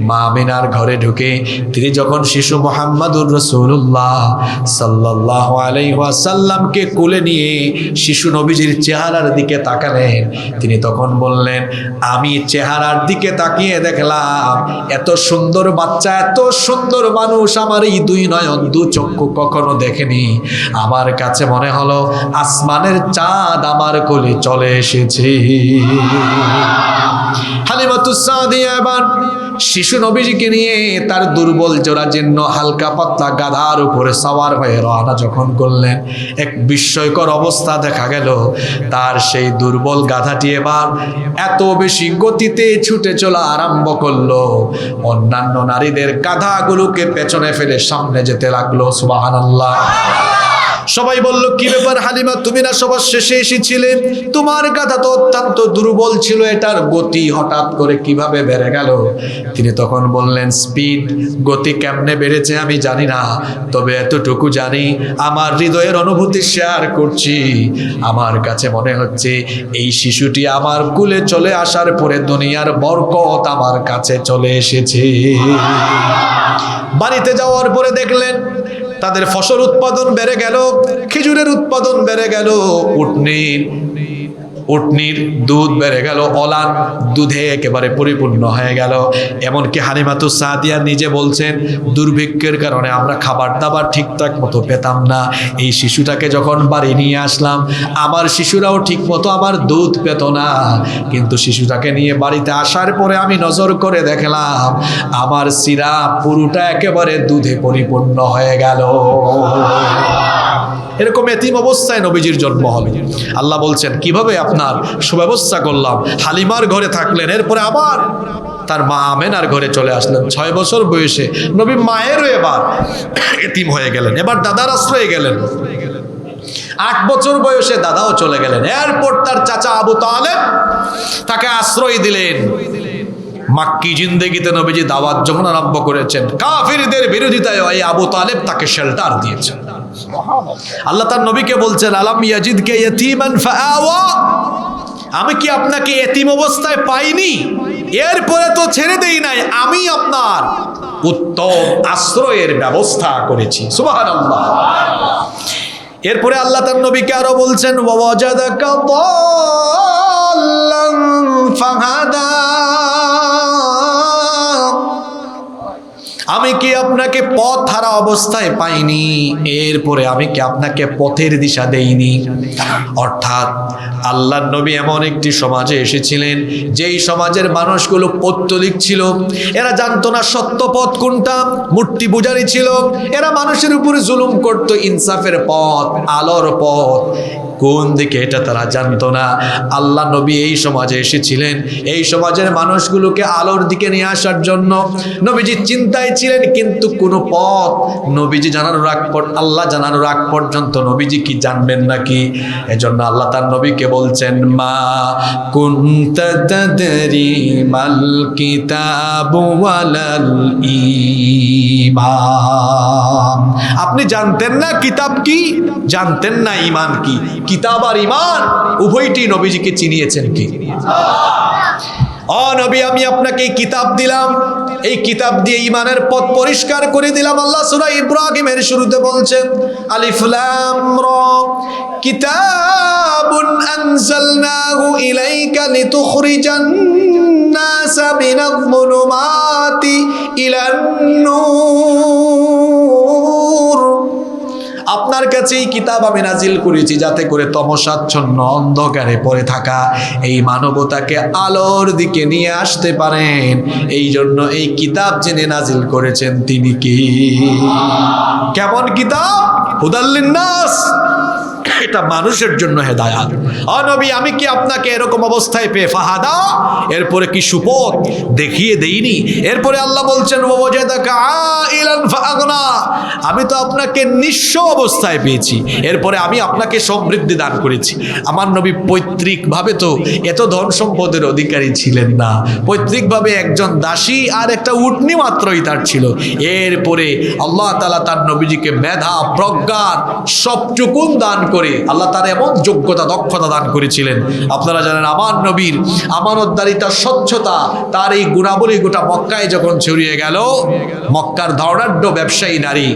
মা আমিনার ঘরে ঢুকে তিনি যখন শিশু মুহাম্মাদুর রাসূলুল্লাহ সাল্লাল্লাহু আলাইহি ওয়াসাল্লামকে কোলে নিয়ে শিশু নবীজির চেহারার দিকে তাকালেন, তিনি তখন বললেন, আমি চেহারার দিকে তাকিয়ে দেখলাম এত সুন্দর বাচ্চা, এত সুন্দর মানুষ আমার এই দুই নয়ন দু চক্ষু কখনো দেখেনি। আমার কাছে মনে হলো আসমানের চাঁদ আমার কোলে চলে এসেছে। হালিমাতুস সাদিয়া এবার শিশু নবীজিকে নিয়ে তার দুর্বল জরাজীর্ণ হালকা পাতলা গাধার উপরে সওয়ার হয়ে রওনা যখন করলেন, এক বিস্ময়কর অবস্থা দেখা গেল। তার সেই দুর্বল গাধাটি এবার এত বেশি গতিতে ছুটে চলা আরম্ভ করলো, অন্যান্য নারীদের গাধাগুলোকে পেছনে ফেলে সামনে যেতে লাগলো। সুবহানাল্লাহ। সবাই বলল, কি ব্যাপার হালিমা, তুমি না সবার শেষে এসেছিলে? তোমার গাধা তো অত্যন্ত দুর্বল ছিল, এটার গতি হঠাৎ করে কিভাবে বেড়ে গেল? তিনি তখন বললেন, স্পিড, গতি কেমনে বেড়েছে আমি জানি না, তবে এতটুকু জানি আমার হৃদয়ের অনুভূতি শেয়ার করছি। আমার কাছে মনে হচ্ছে এই শিশুটি আমার কুলে চলে আসার পরে দুনিয়ার বরকত আমার কাছে চলে এসেছে। বাড়িতে যাওয়ার পরে দেখলেন তাদের ফসল উৎপাদন বেড়ে গেল, খেজুরের উৎপাদন বেড়ে গেল, উটনির দুধ বেড়ে গেল, অলান দুধে একেবারে পরিপূর্ণ হয়ে গেল। এমনকি হালিমাতুস সাদিয়া নিজে বলছেন, দুর্ভিক্ষের কারণে আমরা খাবার দাবার ঠিকঠাক মতো পেতাম না। এই শিশুটাকে যখন বাড়ি নিয়ে আসলাম, আমার শিশুরাও ঠিক মতো আমার দুধ পেত না, কিন্তু শিশুটাকে নিয়ে বাড়িতে আসার পরে আমি নজর করে দেখলাম আমার সিরা পুরোটা একেবারে দুধে পরিপূর্ণ হয়ে গেল। এরকম এতিম অবস্থায় নবীজির জন্ম হবে। আল্লাহ বলছেন, কিভাবে আপনার সুব্যবস্থা করলাম। হালিমার ঘরে থাকলেন, এরপরে আবার তার মা আমেনার ঘরে চলে আসলেন। 6 বছর বয়সে নবী মায়েরও এবার এতিম হয়ে গেলেন, এবার দাদার আশ্রয়ে গেলেন। 8 বছর বয়সে দাদাও চলে গেলেন। এরপর তার চাচা আবু তালেব তাকে আশ্রয় দিলেন। মাক্কি জিন্দেগিতে নবীজি দাওয়াত যখন আরম্ভ করেছেন, কাফিরদের বিরোধিতায় এই আবু তালেব তাকে শেল্টার দিয়েছেন। আল্লাহ তার নবীকে বলছেন, আলাম ইয়াজিদকা ইয়াতীমান ফাআওয়া, আমি কি আপনাকে এতিম অবস্থায় পাইনি? এরপরে তো ছেড়ে দেই নাই, আমি আপনার উত্তম আশ্রয়ের ব্যবস্থা করেছি। সুবহানাল্লাহ। এরপরে আল্লাহ তার নবীকে আরো বলছেন ওয়াজাদাকা দাল্লান ফাহাদা, আমি কি আপনাকে পথ হারা অবস্থায় পাইনি, এরপরে আমি কি আপনাকে পথের দিশা দেইনি? অর্থাৎ আল্লাহর নবী এমন একটি সমাজে এসেছিলেন যেই সমাজের মানুষগুলো পৌত্তলিক ছিল, এরা জানতো না সত্য পথ কোনটা, মূর্তি পূজারী ছিল, এরা মানুষের উপরে জুলুম করত, ইনসাফের পথ আলোর পথ কোন দিকে এটা তারা জানতো না। আল্লাহ নবী এই সমাজে এসেছিলেন এই সমাজের মানুষগুলোকে আলোর দিকে নিয়ে আসার জন্য। নবীজি চিন্তায় ছিলেন, কিন্তু কোনো পথ নবীজি জানানোর আগ আল্লাহ জানানোর আগ পর্যন্ত নবীজি কি জানবেন নাকি? এজন্য আল্লাহ তার নবীকে বলছেন মা কুনতা তাদরি মাল কিতাবু ওয়ালাল ঈমান, আপনি জানতেন না কিতাব কি, জানতেন না ঈমান কি। কিতাব আর ঈমান উভয়টি নবীজিকে চিনিয়েছেন কি? ও নবী, আমি আপনাকে এই কিতাব দিলাম, এই কিতাব দিয়ে ঈমানের পথ পরিষ্কার করে দিলাম। আল্লাহ সূরা ইব্রাহিমের শুরুতে বলছেন আলিফ লাম রা কিতাবুন আনজালনাহু ইলাইকা লিতুখরিজান নাসা মিনাজ যুলুমাতি ইলান নূর, আপনার কাছে এই কিতাব আমি নাজিল করেছি যাতে করে তমসাচ্ছন্ন অন্ধকারে পড়ে থাকা এই মানবতাকে আলোর দিকে নিয়ে আসতে পারেন। এই জন্য এই কিতাব যিনি নাজিল করেছেন তিনি কি? কেমন কিতাব? হুদাল লিন্নাস, এটা মানুষের জন্য হেদায়াত। ও নবী, আমি কি আপনাকে এরকম অবস্থায় পেয়ে ফাহাদা, এরপরে কি সুপথ দেখিয়ে দেইনি? এরপরে আল্লাহ বলছেন ওয়াজাদাকা আইলান ফাআগনা, আমি তো আপনাকে নিঃস্ব অবস্থায় পেয়েছি, এরপরে আমি আপনাকে সমৃদ্ধি দান করেছি। আমার নবী পৈতৃকভাবে তো এত ধন সম্পদের অধিকারী ছিলেন না, পৈতৃকভাবে একজন দাসী আর একটা উটনি মাত্রই তার ছিল। এরপরে আল্লাহ তাআলা তার নবীজিকে মেধা প্রজ্ঞান সবটুকুন দান করে আল্লাহ তার এমন যোগ্যতা দক্ষতা দান করেছিলেন। আপনারা জানেন আমার নবীর আমানতদারিতা, স্বচ্ছতা, তার এই গুণাবলী গোটা মক্কায় যখন ছড়িয়ে গেল, মক্কার ধনাঢ্য ব্যবসায়ী নারী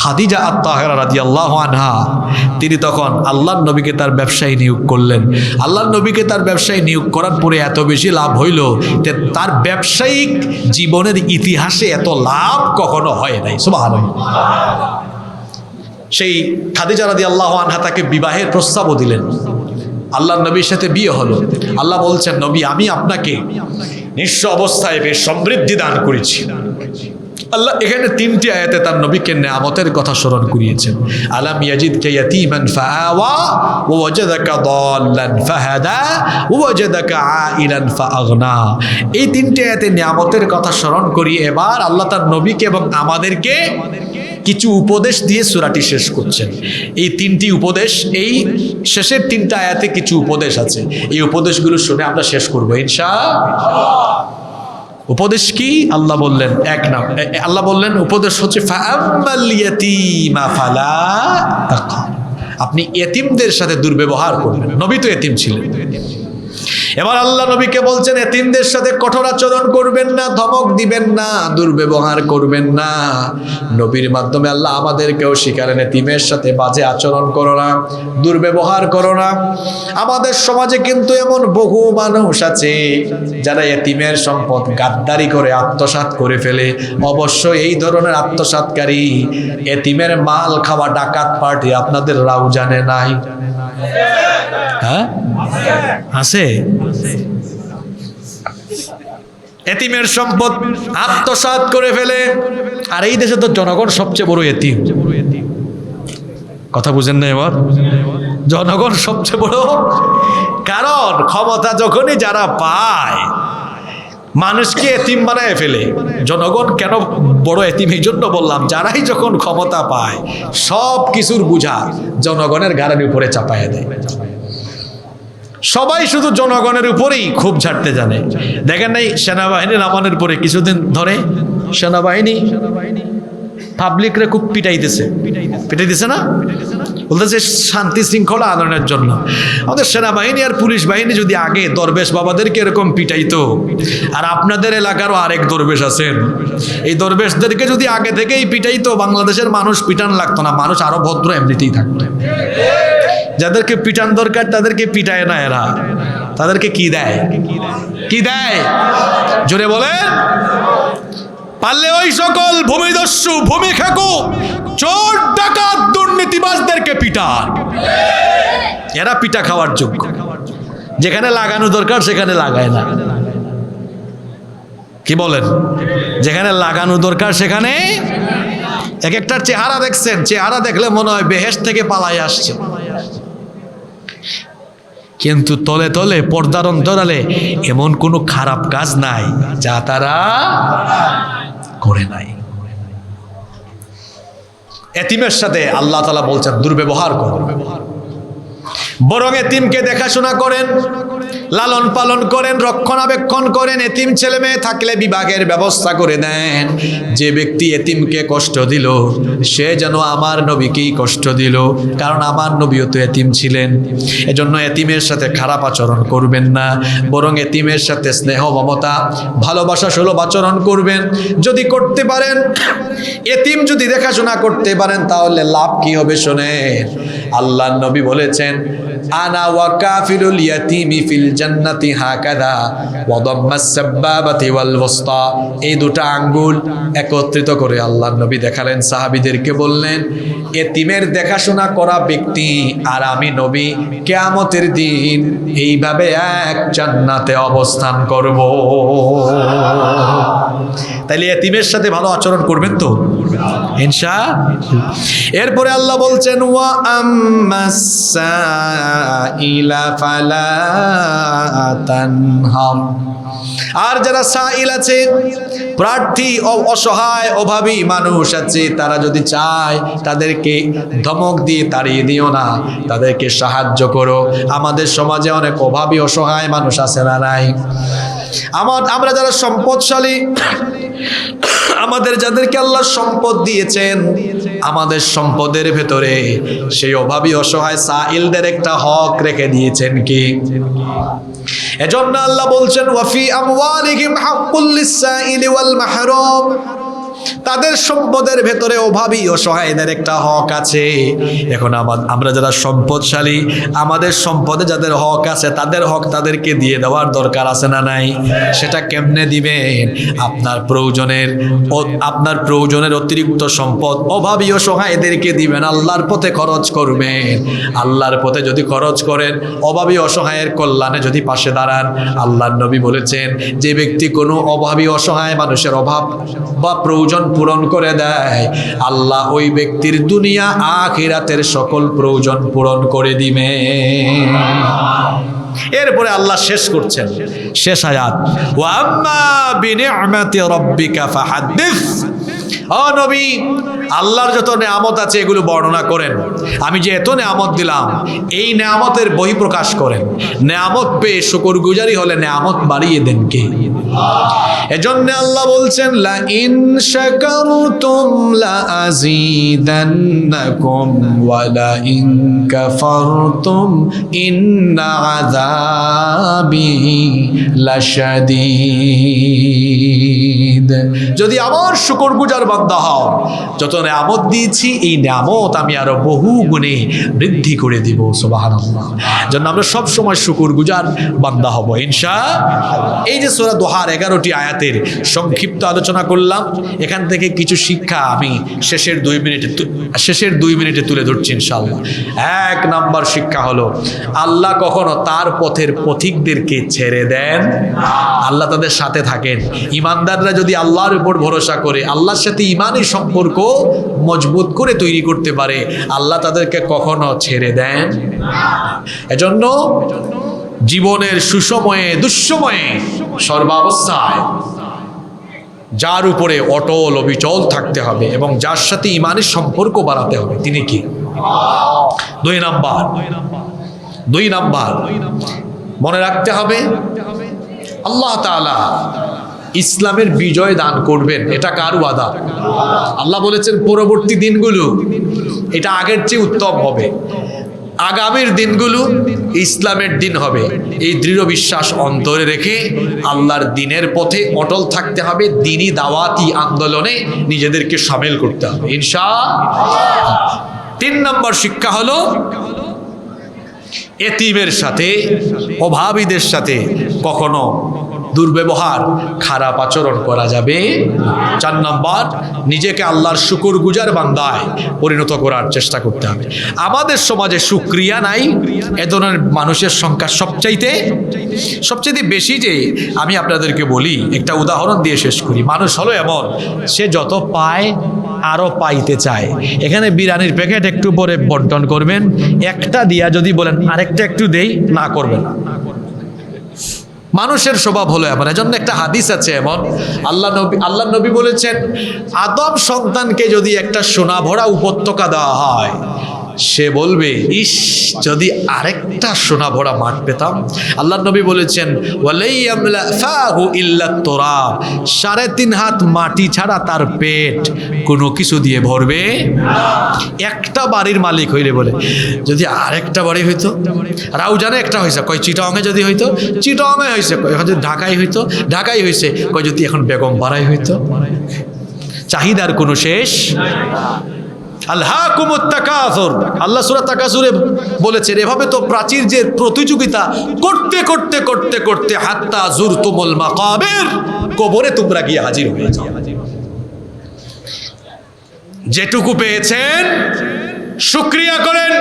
খাদিজা আত-তাহেরা রাদিয়াল্লাহু আনহা তিনি তখন আল্লাহর নবীকে তার ব্যবসায়ী নিয়োগ করলেন। আল্লাহর নবীকে তার ব্যবসায়ী নিয়োগ করার পরে এত বেশি লাভ হইল যে তার ব্যবসায়িক জীবনের ইতিহাসে এত লাভ কখনো হয় নাই। সুবহানাল্লাহ। সেই খাদিজা রাদিয়াল্লাহু আনহা তাকে বিবাহের প্রস্তাবও দিলেন, আল্লাহর নবীর সাথে বিয়ে হলো। আল্লাহ বলছেন নবী, আমি আপনাকে নিঃস্ব অবস্থায় বেশ সমৃদ্ধি দান করেছি। আল্লাহ এখানে তিনটি আয়াতে তার নবীকে নেয়ামতের কথা স্মরণ করিয়েছেন। আলাম ইয়াজিদকা ইয়াতীমান ফাআওয়া ওয়া ওয়াজাদাকা দাল্লান ফাহাদা ওয়া ওয়াজাদাকা আইলান ফাআগনা। এই তিনটি আয়াতে নেয়ামতের কথা স্মরণ করিয়ে এবার আল্লাহ তার নবীকে এবং আমাদেরকে কিছু উপদেশ দিয়ে সূরাটি শেষ করছেন। এই তিনটি উপদেশ, এই শেষের তিনটা আয়াতে কিছু উপদেশ আছে, এই উপদেশগুলো শুনে আমরা শেষ করবো ইনশাআল্লাহ। উপদেশ কি? আল্লাহ বললেন এক নাম, আল্লাহ বললেন উপদেশ হচ্ছে ফাআম্মাল ইয়াতীমা ফালা তাকহার, আপনি এতিমদের সাথে দুর্ব্যবহার করবেন। নবী তো এতিম ছিলেন। এবার আল্লাহ নবীকে বলছেন এতিমদের সাথে কঠোর আচরণ করবেন না, ধমক দিবেন না, দুর্ব্যবহার করবেন না। নবীর মাধ্যমে আল্লাহ আমাদেরকেও শিখালেন এতিমের সাথে বাজে আচরণ করো না, দুর্ব্যবহার করো না। আমাদের সমাজে কিন্তু এমন বহু মানুষ আছে যারা এতিমের সম্পদ গাদ্দারি করে আত্মসাৎ করে ফেলে। অবশ্যই এই ধরনের আত্মসাৎকারী এতিমের মাল খাওয়া ডাকাত পার্টি আপনাদের রাউজানে নাই? হ্যাঁ আছে। এতিমের সম্পদ আত্মসাৎ করে ফেলে। আর এই দেশে তো জনগণ সবচেয়ে বড় এতিম। কথা বুঝেন না? এবার জনগণ সবচেয়ে বড়, কারণ ক্ষমতা যখনই যারা পায় মানুষকে এতিম বানায় ফেলে। জনগণ কেন বড় এতিম এই জন্য বললাম, যারাই যখন ক্ষমতা পায় সব কিছুর বোঝা জনগণের ঘাড়ের উপরে চাপায় দেয়। সবাই শুধু জনগণের উপরেই খুব ঝাড়তে জানে। দেখেন নাই সেনাবাহিনী নামানোর পরে কিছুদিন ধরে সেনাবাহিনী পাবলিকরে খুব পিটাইতেছে না? বলতেছে শান্তি শৃঙ্খলা আনয়নের জন্য। আমাদের সেনাবাহিনী আর পুলিশ বাহিনী যদি আগে দরবেশ বাবাদেরকে এরকম পিটাইতো, আর আপনাদের এলাকারও আরেক দরবেশ আছেন, এই দরবেশদেরকে যদি আগে থেকেই পিটাইতো, বাংলাদেশের মানুষ পিটান লাগতো না, মানুষ আরো ভদ্র এমনিতেই থাকতো। যাদেরকে পিটান দরকার তাদেরকে পিটায় না এরা, তাদেরকে কি দেয়? কি দেয়? জোরে বলেন। পারলে ওই সকল ভূমিদস্যু, ভূমি খেকো, চোর ডাকাত, দুর্নীতিবাজদেরকে পিটান। এরা পিটা খাওয়ার যোগ্য। যেখানে লাগানো দরকার সেখানে লাগায় না। কি বলেন? যেখানে লাগানো দরকার সেখানে। এক একটার চেহারা দেখছেন, চেহারা দেখলে মনে হয় বেহেশত থেকে পালাই আসছে, কিন্তু তলে তলে পর্দার অন্তরালে এমন কোনো খারাপ কাজ নাই যা তারা করে নাই। এতিমের সাথে আল্লাহ তাআলা বলছেন দুর্ব্যবহার করো, বরং এতিমকে দেখাশোনা করেন, লালন পালন করেন, রক্ষণাবেক্ষণ করেন। এতিম ছেলে মেয়ে থাকলে বিভাগের ব্যবস্থা করে দেন। যে ব্যক্তি এতিমকে কষ্ট দিল সে যেন আমার নবীকেই কষ্ট দিল, কারণ আমার নবীও তো এতিম ছিলেন। এজন্য এতিমের সাথে খারাপ আচরণ করবেন না, বরং এতিমের সাথে স্নেহ, মমতা, ভালোবাসা সুলভ আচরণ করবেন। যদি করতে পারেন, এতিম যদি দেখাশোনা করতে পারেন, তাহলে লাভ কি হবে শোনেন। আল্লাহর নবী বলেছেন, আনা ওয়া কাফিলুল ইয়াতীমি ফিল জান্নাতি হাকাদা ওয়া দাম্মাস সাব্বাবাতি ওয়াল ওয়াসতা। এই দুটো আঙ্গুল একত্রিত করে আল্লাহর নবী দেখালেন, সাহাবীদেরকে বললেন, এতিমের দেখাশোনা করা ব্যক্তি আর আমি নবী কিয়ামতের দিন এইভাবে এক জান্নাতে অবস্থান করব। তাইলে এতিমের সাথে ভালো আচরণ করবেন তো ইনশাআল্লাহ। এরপরে আল্লাহ বলছেন, ওয়া আম্মাস সাইলা ফালা তানহার। আর যারা সাইল আছে, প্রার্থী, অসহায়, অভাবী মানুষ আছে, তারা যদি চায় তাদেরকে ধমক দিয়ে তাড়িয়ে দিও না, তাদেরকে সাহায্য করো। আমাদের সমাজে অনেক অভাবী, অসহায় মানুষ আছে না নাই? আমরা যারা সম্পদশালী, আমাদের যাদেরকে আল্লাহ সম্পদ দিয়েছেন, আমাদের সম্পদের ভেতরে সেই অভাবী, অসহায় সাইলদের একটা হক রেখে দিয়েছেন কি? এজন্য আল্লাহ বলছেন, ওয়াফি আমওয়ালিহিম হাক্কুল লিস-সাইলি ওয়াল মাহরুম। তাদের সম্পদের ভেতরে অভাবী, অসহায়দের একটা হক আছে। এখন আমরা যারা সম্পদশালী, আমাদের সম্পদে যাদের হক আছে, তাদের হক তাদেরকে দিয়ে দেওয়ার দরকার আছে না নাই? সেটা কেমনে দিবেন? আপনার প্রয়োজনের অতিরিক্ত সম্পদ অভাবী, অসহায়দেরকে দিবেন, আল্লাহর পথে খরচ করবেন। আল্লাহর পথে যদি খরচ করেন, অভাবী অসহায়ের কল্যাণে যদি পাশে দাঁড়ান, আল্লাহর নবী বলেছেন, যে ব্যক্তি কোনো অভাবী অসহায় মানুষের অভাব বা প্রয়োজন পূরণ করে দেয়, আল্লাহ ওই ব্যক্তির দুনিয়া আখিরাতের সকল প্রয়োজন পূরণ করে দিবে। এরপরে আল্লাহ শেষ করছেন, শেষ আয়াত, ওয়া আম্মা বিনি'মাতি রাব্বিকা ফাহাদ্দিস। ও নবী, আল্লাহর যত নেয়ামত আছে এগুলো বর্ণনা করেন। আমি যে এত নেয়ামত দিলাম, এই নেয়ামতের বহিঃপ্রকাশ করেন। নেয়ামত পেয়ে শুকরগুজারি হলে নেয়ামত বাড়িয়ে দেন কে? এজন্য আল্লাহ বলছেন, লা ইন শাকারতুম লা আযীদান্নাকুম ওয়া লা ইন কাফারতুম ইন্না আযাবি লাশাদীদ। যদি আমার শুকরগুজার বান্দা হও, যত নেয়ামত দিয়েছি এই নেয়ামত আমি আরো বহু গুণে বৃদ্ধি করে দিব। সুবহানাল্লাহ। জন্য আমরা সব সময় শুকরগুজার বান্দা হব ইনশাআল্লাহ। এই যে সূরা দোহার 11টি আয়াতের সংক্ষিপ্ত আলোচনা করলাম, এখান থেকে কিছু শিক্ষা আমি শেষের 2 মিনিটে তুলে ধরছি ইনশাআল্লাহ। 1 নাম্বার শিক্ষা হলো, আল্লাহ কখনো তার পথের পথিকদেরকে ছেড়ে দেন, আল্লাহ তাদের সাথে থাকেন। ইমানদাররা যদি আল্লাহর উপর ভরসা করে, আল্লাহর সাথে ইমানি সম্পর্ক মজবুত করে তৈরি করতে পারে, আল্লাহ তাদেরকে কখনো ছেড়ে দেন। এজন্য জীবনের সুসময়ে, দুঃসময়ে, সর্বাবস্থায় যার উপরে অটল অবিচল থাকতে হবে এবং যার সাথে ইমানের সম্পর্ক বাড়াতে হবে, তিনি কি? 2 নাম্বার মনে রাখতে হবে, আল্লাহ তাআলা ইসলামের বিজয় দান করবেন। এটা কার ওয়াদা? আল্লাহ বলেছেন পরবর্তী দিনগুলো এটা আগের চেয়ে উত্তম হবে। আগামীর দিনগুলো ইসলামের দিন হবে, এই দৃঢ় বিশ্বাস অন্তরে রেখে আল্লাহর দিনের পথে অটল থাকতে হবে। দ্বীনি দাওয়াতি আন্দোলনে নিজেদেরকে শামিল করতে হবে ইনশাআল্লাহ। 3 নম্বর শিক্ষা হলো এতিমের সাথে, অভাবীদের সাথে কখনো দুর্ব্যবহার, খারাপ আচরণ করা যাবে। 4 নম্বর, নিজেকে আল্লাহর শুকরগুজার বান্দায় পরিণত করার চেষ্টা করতে হবে। আমাদের সমাজে শুকরিয়া নাই, এ ধরনের মানুষের সংখ্যা সবচেয়ে বেশি। যে আমি আপনাদেরকে বলি, একটা উদাহরণ দিয়ে শেষ করি। মানুষ হলো এমন, সে যত পায় আরো পাইতে চায়। এখানে বিরিয়ানির প্যাকেট একটু পরে বন্টন করবেন, একটা দিয়া যদি বলেন আরেকটা একটু দেই, না করবেন না। মানুষের স্বভাব হলো এমন। এজন্য একটা হাদিস আছে এমন, আল্লাহ নবী বলেছেন, আদম সন্তানকে যদি একটা সোনা ভরা উপত্যকা দেওয়া হয়, সে বলবে, ইস, যদি আরেকটা সোনা ভরা মাঠ পেতাম। আল্লাহ নবী বলেছেন, ওয়ালাইয়ামলা ফাহু ইল্লা তুরাব, 3.5 হাত মাটি ছাড়া তার পেট কোনো কিছু দিয়ে ভরবে না। একটা বাড়ির মালিক হইলে বলে, যদি আরেকটা বাড়ি হইতো, রাউজানে একটা হয়েছে, কয় চিটাংয়ে যদি হইতো, চিটাংয়ে হয়েছে, কয় যদি ঢাকায় হইতো, ঢাকায় হয়েছে, কয় যদি এখন বেগম পাড়ায় হইতো। চাহিদার কোনো শেষ। আলহাকুমুত তাকাসুর, আল্লাহ সূরা তাকাসুরে বলেছেন, এভাবে তো প্রাচীর যে প্রতিযোগিতা করতে করতে করতে করতে হাত্তা জুরতুমুল মাকাবির, কবরে তোমরা গিয়ে হাজির হয়ে যাও। যেটুকু পেয়েছেন শুকরিয়া করেন।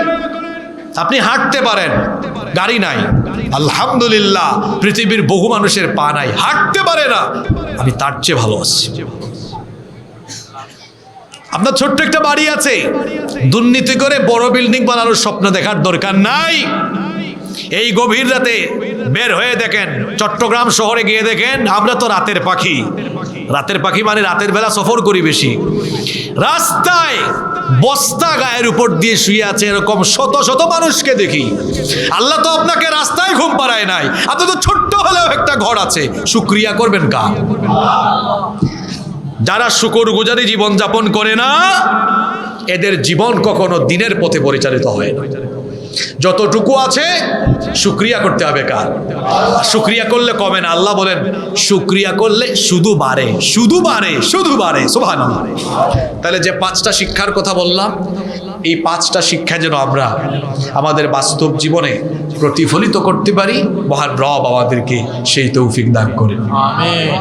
আপনি হাঁটতে পারেন, গাড়ি নাই, আলহামদুলিল্লাহ। পৃথিবীর বহু মানুষের পা নাই, হাঁটতে পারে না, আমি তার চেয়ে ভালো আছি। আপনার ছোট্ট একটা বাড়ি আছে, দুর্নীতি করে বড় বিল্ডিং বানানোর স্বপ্ন দেখার দরকার নাই। এই গভীর রাতে বের হয়ে দেখেন, চট্টগ্রাম শহরে গিয়ে দেখেন, আমরা তো রাতের পাখি। রাতের পাখি মানে রাতের বেলা সফর করি বেশি। রাস্তায় বস্তা গায়ের উপর দিয়ে শুয়ে আছে এরকম শত শত মানুষকে দেখি। আল্লাহ তো আপনাকে রাস্তায় ঘুম পাড়ায় নাই, আপনার তো ছোট্ট হলেও একটা ঘর আছে। শুকরিয়া করবেন কার? যারা শুকরগুজারি জীবন যাপন করে না, এদের জীবন কখনো দিনের পথে পরিচালিত হয় না। যতটুকু আছে শুকরিয়া করতে হবে কার? শুকরিয়া করলে কমে না। আল্লাহ বলেন, শুকরিয়া করলে শুধু বাড়ে, শুধু বাড়ে, শুধু বাড়ে। সুবহানাল্লাহ। তাহলে যে 5টা শিক্ষার কথা বললাম, এই 5টা শিক্ষা যেন আমরা আমাদের বাস্তব জীবনে প্রতিফলিত করতে পারি, মহান রব আমাদেরকে সেই তৌফিক দান করেন। আমিন।